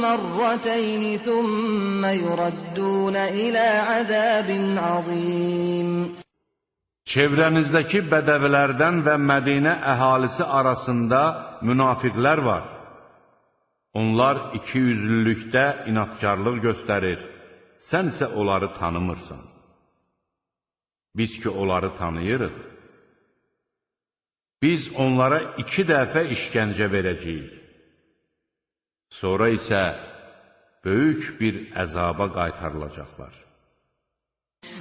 [SPEAKER 2] مَرَّتَيْنِ ثُمَّ يُرَدُّونَ إِلَى عَذَابٍ عَظِيمٍ.
[SPEAKER 1] Çevrənizdəki bədəvilərdən və Mədinə əhalisi arasında münafiqlər var. Onlar ikiyüzlülükdə inatkarlıq göstərir, sən isə onları tanımırsan. Biz ki, onları tanıyırıq. Biz onlara 2 dəfə işgəncə verəcəyik. Sonra isə böyük bir əzaba qaytarılacaqlar.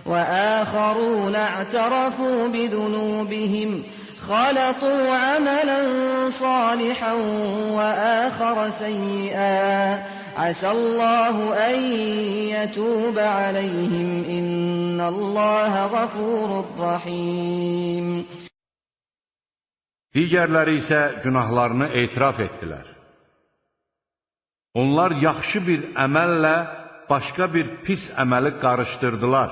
[SPEAKER 2] وآخرون اعترفوا بذنوبهم خلطوا عملا صالحا وآخر سيئا عسى الله أن يتوب عليهم إن الله غفور رحيم.
[SPEAKER 1] Digərləri isə günahlarını etiraf etdilər. Onlar yaxşı bir əməllə başqa bir pis əməli qarışdırdılar.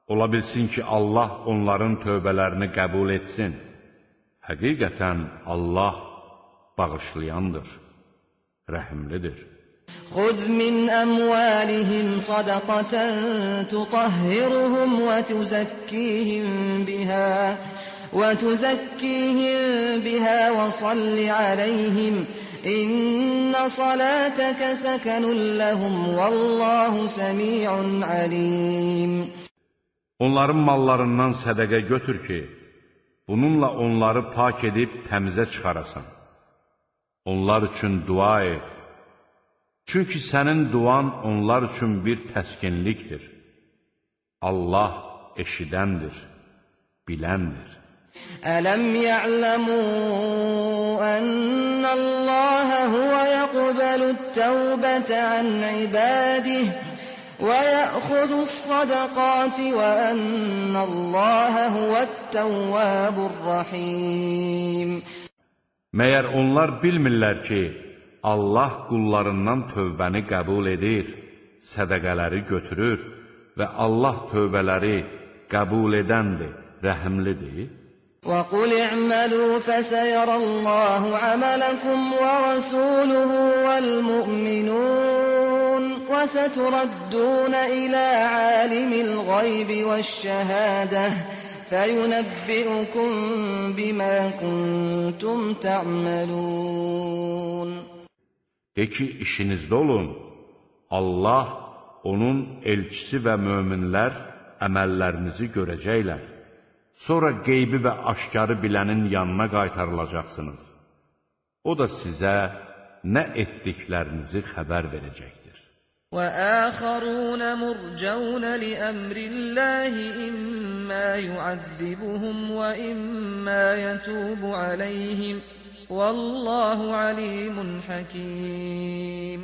[SPEAKER 1] Ola bilsin ki, Allah onların tövbələrini qəbul etsin. Həqiqətən Allah bağışlayandır, rəhimlidir.
[SPEAKER 2] خذ من أموالهم صدقة تطهرهم وتزكيهم بها وصل عليهم إن صلاتك سكن لهم والله سميع عليم.
[SPEAKER 1] Onların mallarından sədəqə götür ki, bununla onları pak edib təmizə çıxarasan. Onlar üçün dua et. Çünki sənin duan onlar üçün bir təskinlikdir. Allah eşidəndir, biləndir.
[SPEAKER 2] أَلَمْ يَعْلَمُوا أَنَّ اللَّهَ هُوَ يَقْبَلُ التَّوْبَةَ عَنْ عِبَادِهِ وَيَأْخُذُ الصَّدَقَاتِ وَأَنَّ اللَّهَ هُوَ التَّوَّابُ الرَّحِيمُ. Məyər
[SPEAKER 1] onlar bilmirlər ki, Allah qullarından tövbəni qəbul edir, sədəqələri götürür və Allah tövbələri qəbul edəndir, rəhimlidir.
[SPEAKER 2] وَقُلِ اعْمَلُوا فَسَيَرَى اللَّهُ عَمَلَكُمْ وَرَسُولُهُ وَالْمُؤْمِنُونَ وَسَتُرَدُّونَ إِلَى عَالِمِ الْغَيْبِ وَالشَّهَادَةِ فَيُنَبِّئُكُم بِمَا كُنتُمْ تَعْمَلُونَ.
[SPEAKER 1] De ki, işinizdə olun, Allah, onun elçisi və möminlər əməllərinizi görəcəklər. Sonra qeybi və aşkarı bilənin yanına qaytarılacaqsınız. O da sizə nə etdiklərinizi xəbər verəcəkdir.
[SPEAKER 2] وَآخَرُونَ مُرْجَوْنَ لِأَمْرِ اللَّهِ إِمَّا يُعَذِّبُهُمْ وَإِمَّا يَتُوبُ عَلَيْهِمْ وَاللَّهُ عَلِيمٌ حَكِيمٌ.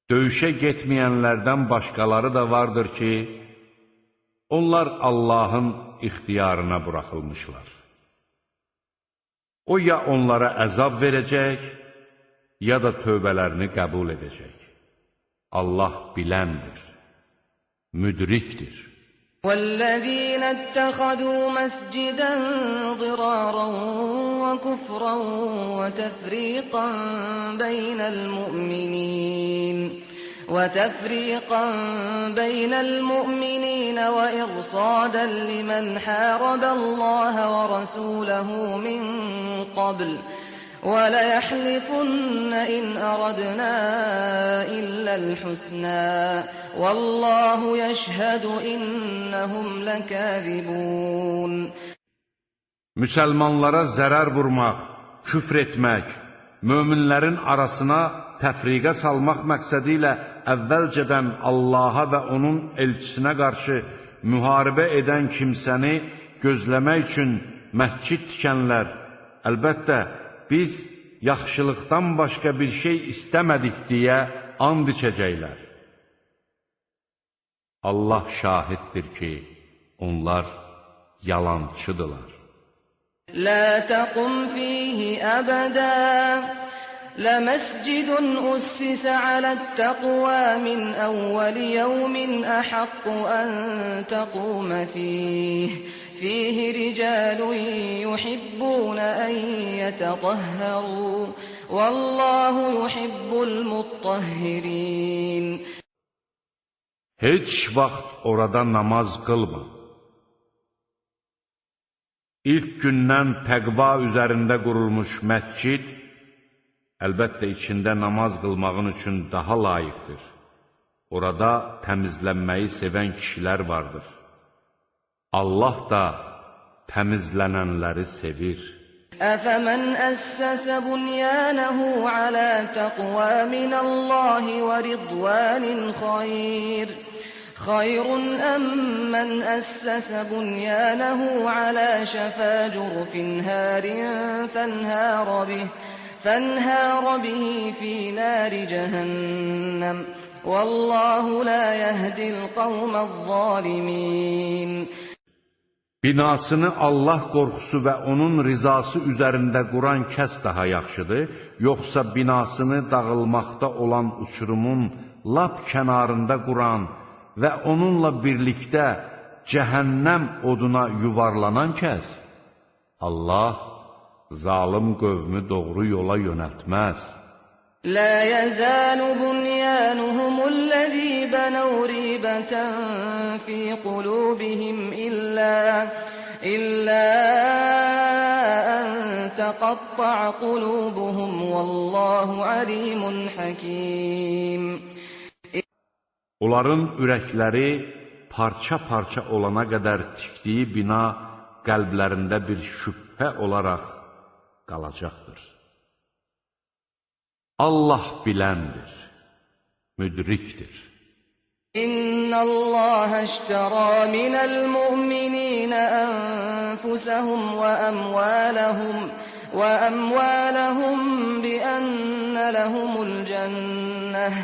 [SPEAKER 1] Döyüşə getməyənlərdən başqaları da vardır ki, onlar Allahın ixtiyarına buraxılmışlar. O ya onlara əzab verəcək, ya da tövbələrini qəbul edəcək. Allah biləndir, müdrikdir.
[SPEAKER 2] وَالَّذِينَ اتَّخَذُوا مَسْجِدًا ضِرَارًا وَكُفْرًا وتفريقا بين المؤمنين وإرصادا لمن حارب الله ورسوله من قبل وليحلفن إن أردنا إلا الحسنى والله يشهد إنهم لكاذبون.
[SPEAKER 1] Müsəlmanlara zərər vurmaq, küfr etmək, möminlərin arasına təfriqə salmaq məqsədi ilə əvvəlcədən Allaha və onun elçisinə qarşı müharibə edən kimsəni gözləmək üçün məscid tikənlər, əlbəttə, biz yaxşılıqdan başqa bir şey istəmədik deyə and içəcəklər. Allah şahiddir ki, onlar yalançıdırlar.
[SPEAKER 2] لا تقم فيه أبدا لمسجد أسس على التقوى من أول يوم أحق أن تقوم فيه رجال يحبون أن يتطهروا والله يحب المطهرين.
[SPEAKER 1] Heç vaxt orada namaz qılma. İlk gündən təqva üzərində qurulmuş məscid, əlbəttə içində namaz qılmağın üçün daha layiqdir. Orada təmizlənməyi sevən kişilər vardır. Allah da təmizlənənləri sevir.
[SPEAKER 2] أفمن أسس بنيانه على تقوى من الله ورضوان خير أم من أسس بنيانه على شفا جرف هار فانهار به في نار جهنم والله لا يهدي القوم الظالمين.
[SPEAKER 1] Binasını Allah qorxusu və onun rizası üzərində quran kəs daha yaxşıdır, yoxsa binasını dağılmaqda olan uçurumun lap kənarında quran və onunla birlikdə cəhənnəm oduna yuvarlanan kəs? Allah zalım qövmü doğru yola yönəltməz.
[SPEAKER 2] لا يزال بنيانهم الذي بنوا ريبة في قلوبهم إلا أن تقطع قلوبهم والله عليم حكيم.
[SPEAKER 1] Onların ürəkləri parça-parça olana qədər tikdiyi bina qəlblərində bir şübhə olaraq qalacaqdır. Allah biləndir, müdrikdir.
[SPEAKER 2] İnnəllaha iştərə minəl mu'minina anfusahum və əmwalahum bi'annə lehumul cənnəh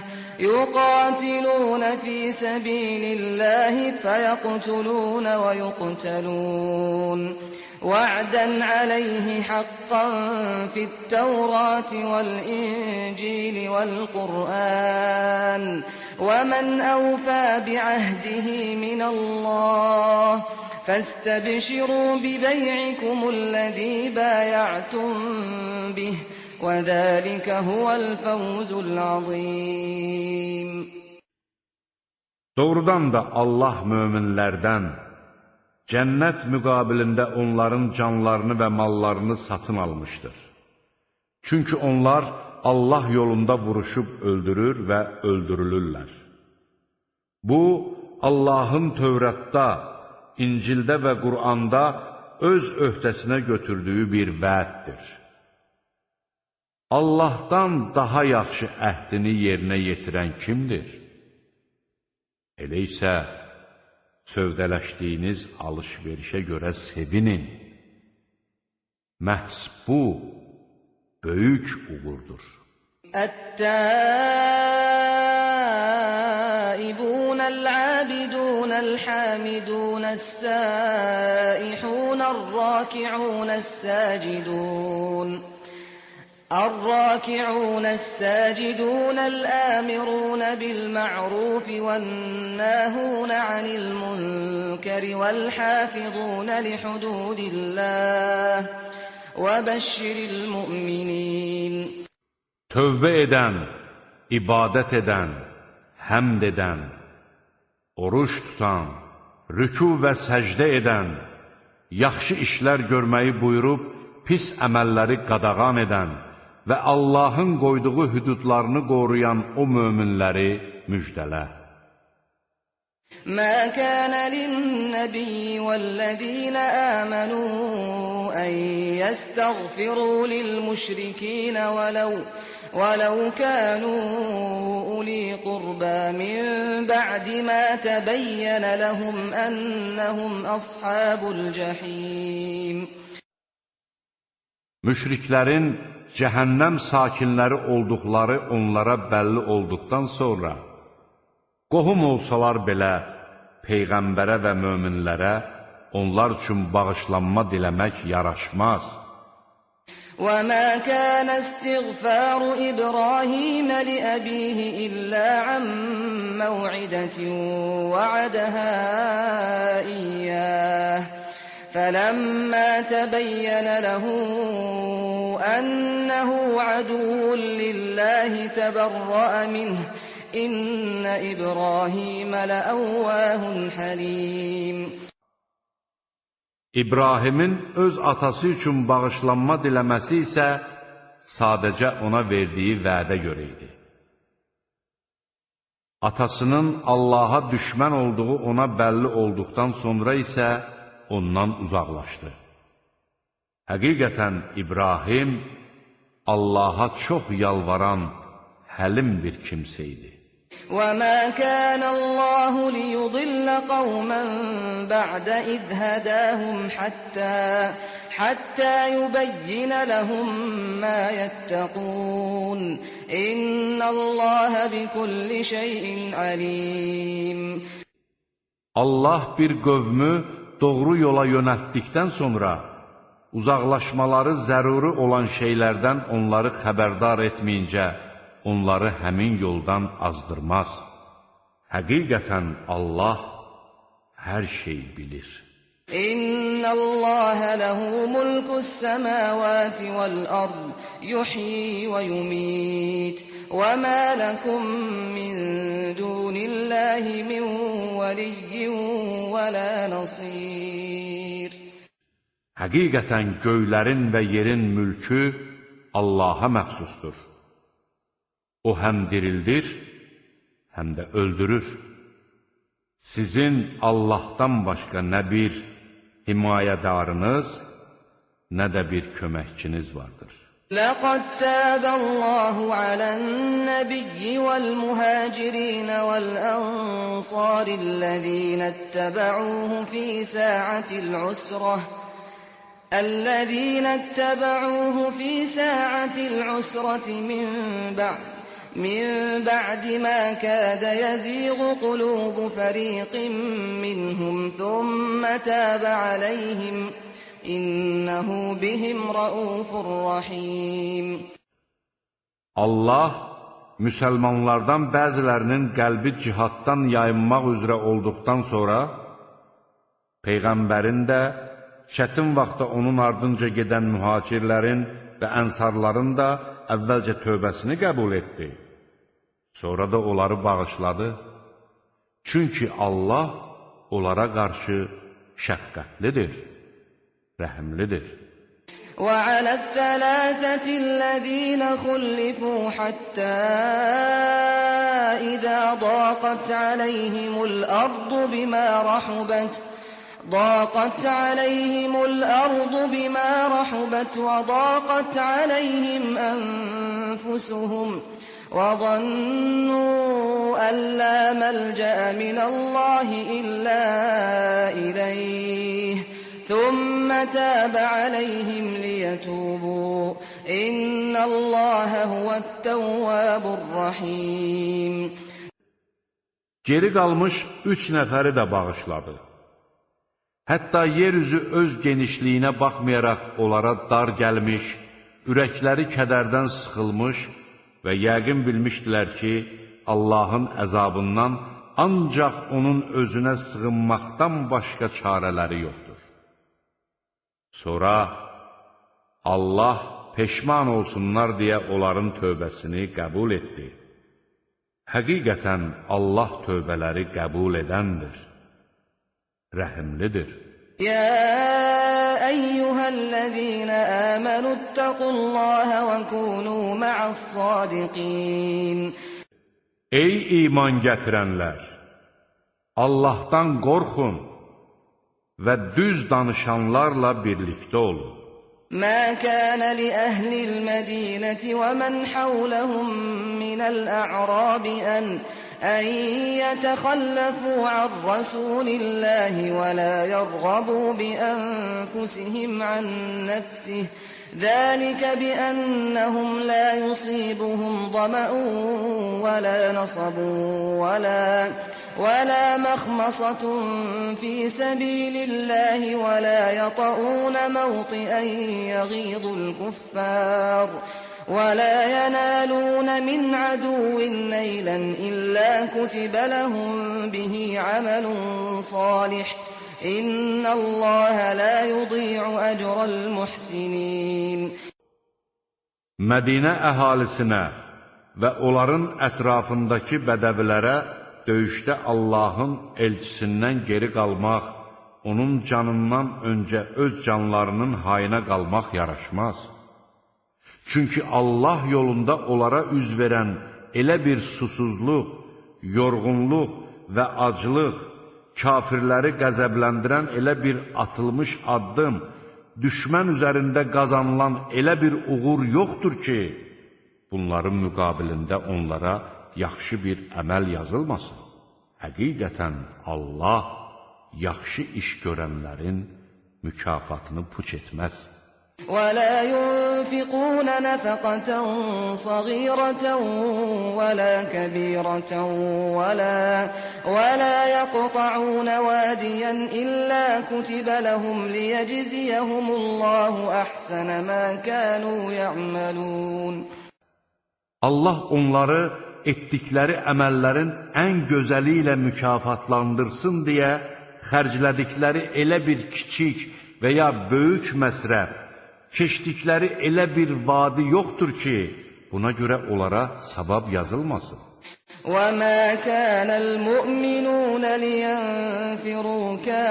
[SPEAKER 2] yuqatilun fi səbilillahi fəyəqtulun və yuqtalun. وعدا عليه حقا في التوراة والإنجيل والقرآن ومن أوفى بعهده من الله فاستبشروا ببيعكم الذي بايعتم به وذلك هو الفوز العظيم.
[SPEAKER 1] Doğrudan da Allah möminlərdən cənnət müqabilində onların canlarını və mallarını satın almışdır. Çünki onlar Allah yolunda vuruşub öldürür və öldürülürlər. Bu, Allahın Tövratda, İncildə və Quranda öz öhdəsinə götürdüyü bir vəddir. Allahdan daha yaxşı əhdini yerinə yetirən kimdir? Elə isə sövdələşdiyiniz alış-verişə görə sevinin. Məhz bu, böyük uğurdur.
[SPEAKER 2] التائبون العابدون الحامدون السائحون الراكعون الساجدون الآمرون بالمعروف والناهون عن المنكر والحافظون لحدود الله وبشر المؤمنين.
[SPEAKER 1] Tövbə edən, ibadət edən, həmd edən, oruç tutan, rükû və səcdə edən, yaxşı işlər görməyi buyurub, pis əməlləri qadağan edən və Allahın qoyduğu hüdudlarını qoruyan o möminləri müjdələ.
[SPEAKER 2] ما كان للنبي والذين آمنوا أن يستغفروا للمشركين ولو كانوا أولي قربى من بعد ما تبين لهم أنهم أصحاب الجحيم.
[SPEAKER 1] Müşriklərin cəhənnəm sakinləri olduqları onlara bəlli olduqdan sonra, qohum olsalar belə Peyğəmbərə və möminlərə onlar üçün bağışlanma diləmək yaraşmaz.
[SPEAKER 2] وَمَا كَانَ اسْتِغْفَارُ إِبْرَاهِيمَ لِأَبِيهِ إِلَّا عَن مَّوْعِدَةٍ وَعَدَهَا إِيَّاهُ فَلَمَّا تَبَيَّنَ لَهُ أَنَّهُ عَدُوٌّ لِّلَّهِ تَبَرَّأَ مِنْهُ إِنَّ إِبْرَاهِيمَ لَأَوَّاهٌ حَلِيمٌ.
[SPEAKER 1] İbrahimin öz atası üçün bağışlanma diləməsi isə sadəcə ona verdiyi vədə görə idi. Atasının Allaha düşmən olduğu ona bəlli olduqdan sonra isə ondan uzaqlaşdı. Həqiqətən İbrahim Allaha çox yalvaran, həlim bir kimsə idi.
[SPEAKER 2] وَمَا كَانَ اللَّهُ لِيُضِلَّ قَوْمًا بَعْدَ إِذْ هَدَاهُمْ حَتَّى يُبَيِّنَ لَهُم مَّا يَتَّقُونَ إِنَّ اللَّهَ بِكُلِّ شَيْءٍ عَلِيمٌ.
[SPEAKER 1] Allah bir qövmü doğru yola yönəltdikdən sonra uzaqlaşmaları zəruri olan şeylərdən onları xəbərdar etməyincə onları həmin yoldan azdırmaz. Həqiqətən Allah hər şey bilir.
[SPEAKER 2] İnnəlləhə ləhu mulku's-səmavati vəl-ərd yuhyi və yumit və mə ləkum min dunillahi min veliyyin və la nasir.
[SPEAKER 1] Həqiqətən göylərin və yerin mülkü Allaha məxsusdur. O həm dirildir, həm də öldürür. Sizin Allahdan başqa nə bir himayədarınız, nə də bir köməkçiniz vardır.
[SPEAKER 2] لَقَدْ تَابَ اللَّهُ عَلَى النَّبِيِّ وَالْمُهَاجِرِينَ وَالْأَنصَارِ الَّذِينَ اتَّبَعُوهُ فِي سَاعَةِ الْعُسْرَةِ من بعد ما كاد يزيغ قلوب فريق منهم ثم تاب عليهم إنه بهم رؤوف رحيم.
[SPEAKER 1] Allah müsəlmanlardan bəzilərinin qəlbi cihaddan yayınmaq üzrə olduqdan sonra Peyğəmbərin də çətin vaxtda onun ardınca gedən mühacirlərin və ənsarların da əvvəlcə tövbəsini qəbul etdi. Sonra da onları bağışladı. Çünki Allah onlara qarşı şəfqətlidir, rəhimlidir.
[SPEAKER 2] وَعَلَى الثَّلَاثَةِ الَّذِينَ خُلِّفُوا حَتَّى إِذَا ضَاقَتْ عَلَيْهِمُ الْأَرْضُ بِمَا رَحُبَتْ وَضَاقَتْ عَلَيْهِمْ أَنفُسُهُمْ وَظَنُّوا أَن لَّا مَلْجَأَ مِنَ اللَّهِ إِلَّا إِلَيْهِ ثُمَّ تَابَ عَلَيْهِمْ لِيَتُوبُوا إِنَّ اللَّهَ هُوَ التَّوَّابُ الرَّحِيمُ.
[SPEAKER 1] Geri qalmış 3 nəfəri də bağışladı. Hətta yeryüzü öz genişliyinə baxmayaraq onlara dar gəlmiş, ürəkləri kədərdən sıxılmış və yəqin bilmişdilər ki, Allahın əzabından ancaq onun özünə sığınmaqdan başqa çarələri yoxdur. Sonra Allah peşman olsunlar deyə onların tövbəsini qəbul etdi. Həqiqətən Allah tövbələri qəbul edəndir, rəhimlidir.
[SPEAKER 2] يا أيها الذين آمنوا اتقوا الله وكونوا مع الصادقين.
[SPEAKER 1] Ey iman gətirənlər! Allahdan qorxun və düz danışanlarla birlikdə olun.
[SPEAKER 2] ما كان لأهل المدينة ومن حولهم من الأعراب أن يتخلفوا عن رسول الله ولا يرغبوا بأنفسهم عن نفسه ذلك بأنهم لا يصيبهم ظمأ ولا نصب ولا مخمصة في سبيل الله ولا يطؤون موطئا يغيظ الكفار ولا ينالون من عدو نيلا إلا كتب لهم به عمل صالح إن الله لا يضيع أجر المحسنين.
[SPEAKER 1] Mədinə əhalisinə və onların ətrafındakı bədəvilərə döyüşdə Allahın elçisindən geri qalmaq, onun canından öncə öz canlarının hayına qalmaq yaraşmaz. Çünki Allah yolunda onlara üz verən elə bir susuzluq, yorğunluq və aclıq, kafirləri qəzəbləndirən elə bir atılmış addım, düşmən üzərində qazanılan elə bir uğur yoxdur ki, bunların müqabilində onlara yaxşı bir əməl yazılmasın. Həqiqətən Allah yaxşı iş görənlərin mükafatını puç etməz.
[SPEAKER 2] وَلَا يُنْفِقُونَ نَفَقَةً صَغِيرَةً وَلَا كَبِيرَةً وَلَا يَقْطَعُونَ وَادِيًا إِلَّا كُتِبَ لَهُمْ لِيَجْزِيَهُمُ اللَّهُ أَحْسَنَ مَا كَانُوا يَعْمَلُونَ.
[SPEAKER 1] Allah onları etdikləri əməllərin ən gözəli ilə mükafatlandırsın deyə xərclədikləri elə bir kiçik və ya böyük məsrəf, keçdikləri elə bir vadi yoxdur ki, buna görə onlara savab yazılmasın.
[SPEAKER 2] وَمَا كَانَ الْمُؤْمِنُونَ لِيَنْفِرُوا كَافَّةً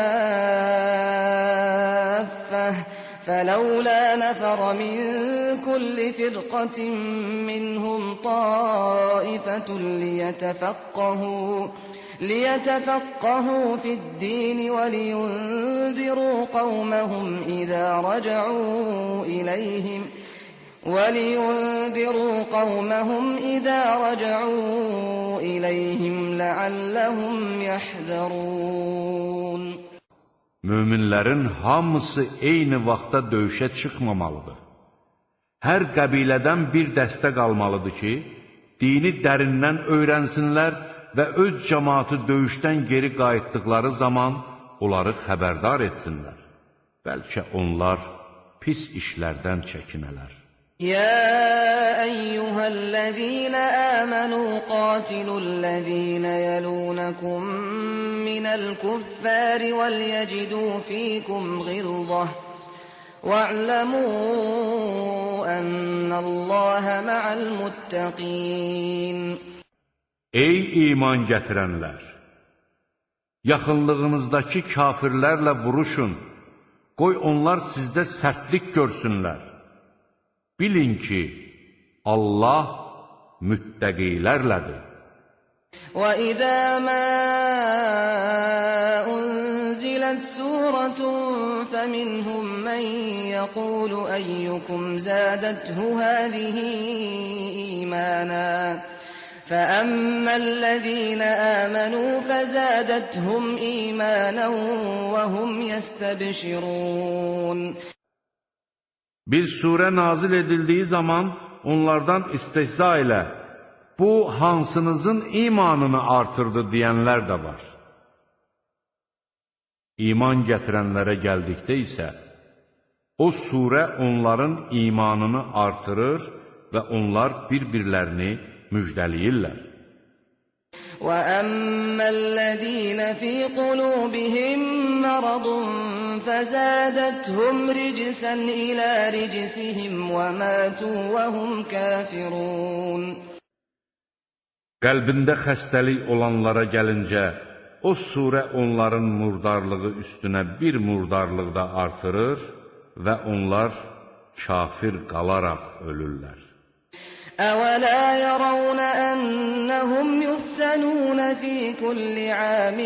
[SPEAKER 2] فَلَوْلَا نَفَرَ مِنْ كُلِّ فِرْقَةٍ مِّنْهُمْ طَائِفَةٌ ليتفقهوا في الدين ولينذروا قومهم إذا رجعوا إليهم لعلهم يحذرون.
[SPEAKER 1] Möminlərin hamısı eyni vaxtda döyüşə çıxmamalıdır. Hər qəbilədən bir dəstə qalmalıdır ki, dini dərindən öyrənsinlər və öz cəmaatı döyüşdən geri qayıtdıqları zaman onları xəbərdar etsinlər. Bəlkə onlar pis işlərdən çəkinələr.
[SPEAKER 2] يا أيها الذين آمنوا قاتلوا الذين يلونكم من الكفار وليجدوا فيكم غلظة واعلموا أن الله مع المتقين.
[SPEAKER 1] Ey iman gətirənlər! Yaxınlığınızdakı kafirlərlə vuruşun, qoy onlar sizdə sərtlik görsünlər. Bilin ki, Allah müttəqilərlədir.
[SPEAKER 2] وَإِذَا مَا أُنْزِلَتْ سُورَةٌ فَمِنْهُمْ مَنْ يَقُولُ أَيُّكُمْ زَادَتْهُ هَذِهِ إِيمَانًا فَأَمَّا الَّذِينَ آمَنُوا فَزَادَتْهُمْ إِيمَانًا وَهُمْ يَسْتَبْشِرُونَ.
[SPEAKER 1] Bir surə nazil edildiği zaman onlardan istehza ilə bu hansınızın imanını artırdı deyənlər də var. İman gətirənlərə gəldikdə isə o surə onların imanını artırır və onlar bir-birlərini müjdəliyirlər.
[SPEAKER 2] وَأَمَّا الَّذِينَ فِي قُلُوبِهِم مَّرَضٌ فَزَادَتْهُمْ رِجْسًا إِلَى رِجْسِهِمْ وَمَاتُوا وَهُمْ كَافِرُونَ.
[SPEAKER 1] Qəlbində xəstəlik olanlara gəlincə, o surə onların murdarlığı üstünə bir murdarlıq da artırır və onlar kafir qalaraq ölürlər.
[SPEAKER 2] أَوَلَا يَرَوْنَ أَنَّهُمْ يُفْتَنُونَ فِي كُلِّ عَامٍ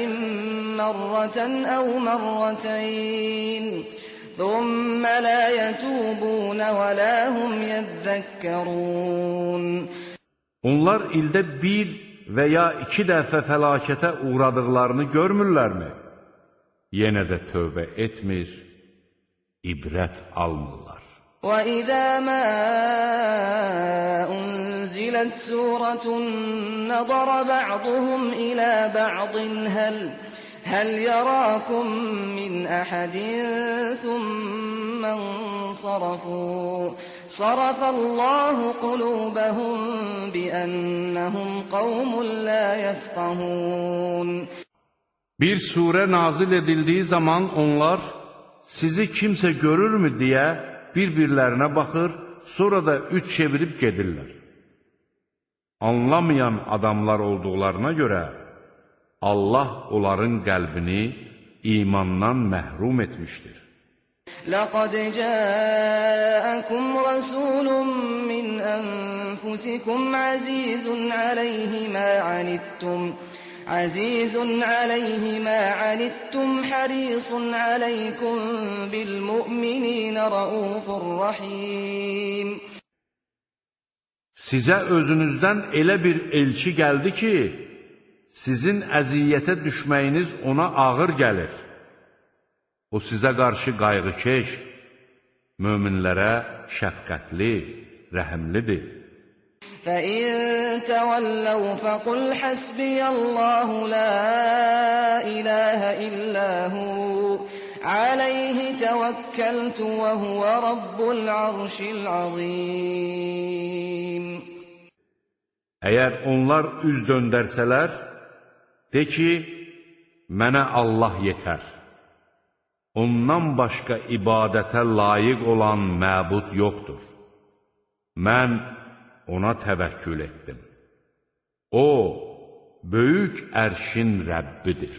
[SPEAKER 2] مَّرَّةً أَوْ مَرَّتَيْنِ ثُمَّ لَا يَتُوبُونَ وَلَا هُمْ يَذَّكَّرُونَ
[SPEAKER 1] Onlar ildə bir və ya iki dəfə fəlakətə uğradıqlarını görmürlərmi? Yenə də tövbə etmir, ibrət almırlar.
[SPEAKER 2] وَإِذَا مَا أُنْزِلَتْ سُورَةٌ نَظَرَ بَعْضُهُمْ إِلَى بَعْضٍ هَلْ يَرَاكُمْ مِنْ أَحَدٍ ثُمَّ انصَرَفُوا صَرَفَ اللَّهُ قُلُوبَهُمْ بِأَنَّهُمْ قَوْمٌ لَا يَفْقَهُونَ
[SPEAKER 1] Bir surə nazil edildiği zaman onlar sizi kimsə görürmü deyə bir-birlərinə baxır, sonra da üç çevirib gedirlər. Anlamayan adamlar olduqlarına görə Allah onların qəlbini imandan məhrum etmişdir.
[SPEAKER 2] لَقَدْ جَاءَكُمْ رَسُولٌ مِّنْ أَنفُسِكُمْ عزيز عليه ما عنتم حريص عليكم بالمؤمنين رؤوف رحيم
[SPEAKER 1] Sizə özünüzdən elə bir elçi gəldi ki, sizin əziyyətə düşməyiniz ona ağır gəlir. O sizə qarşı qayğıkeş, möminlərə şəfqətli, rəhimlidir.
[SPEAKER 2] فَإِن تَوَلَّوْا فَقُلْ حَسْبِيَ اللَّهُ لَا إِلَٰهَ إِلَّا هُوَ عَلَيْهِ تَوَكَّلْتُ وَهُوَ رَبُّ الْعَرْشِ الْعَظِيمِ
[SPEAKER 1] Əgər onlar üz döndərsələr, de ki, mənə Allah yetər. Ondan başqa ibadətə layiq olan məbud yoxdur. Mən ona təvəkkül etdim. O, böyük ərşin Rəbbidir.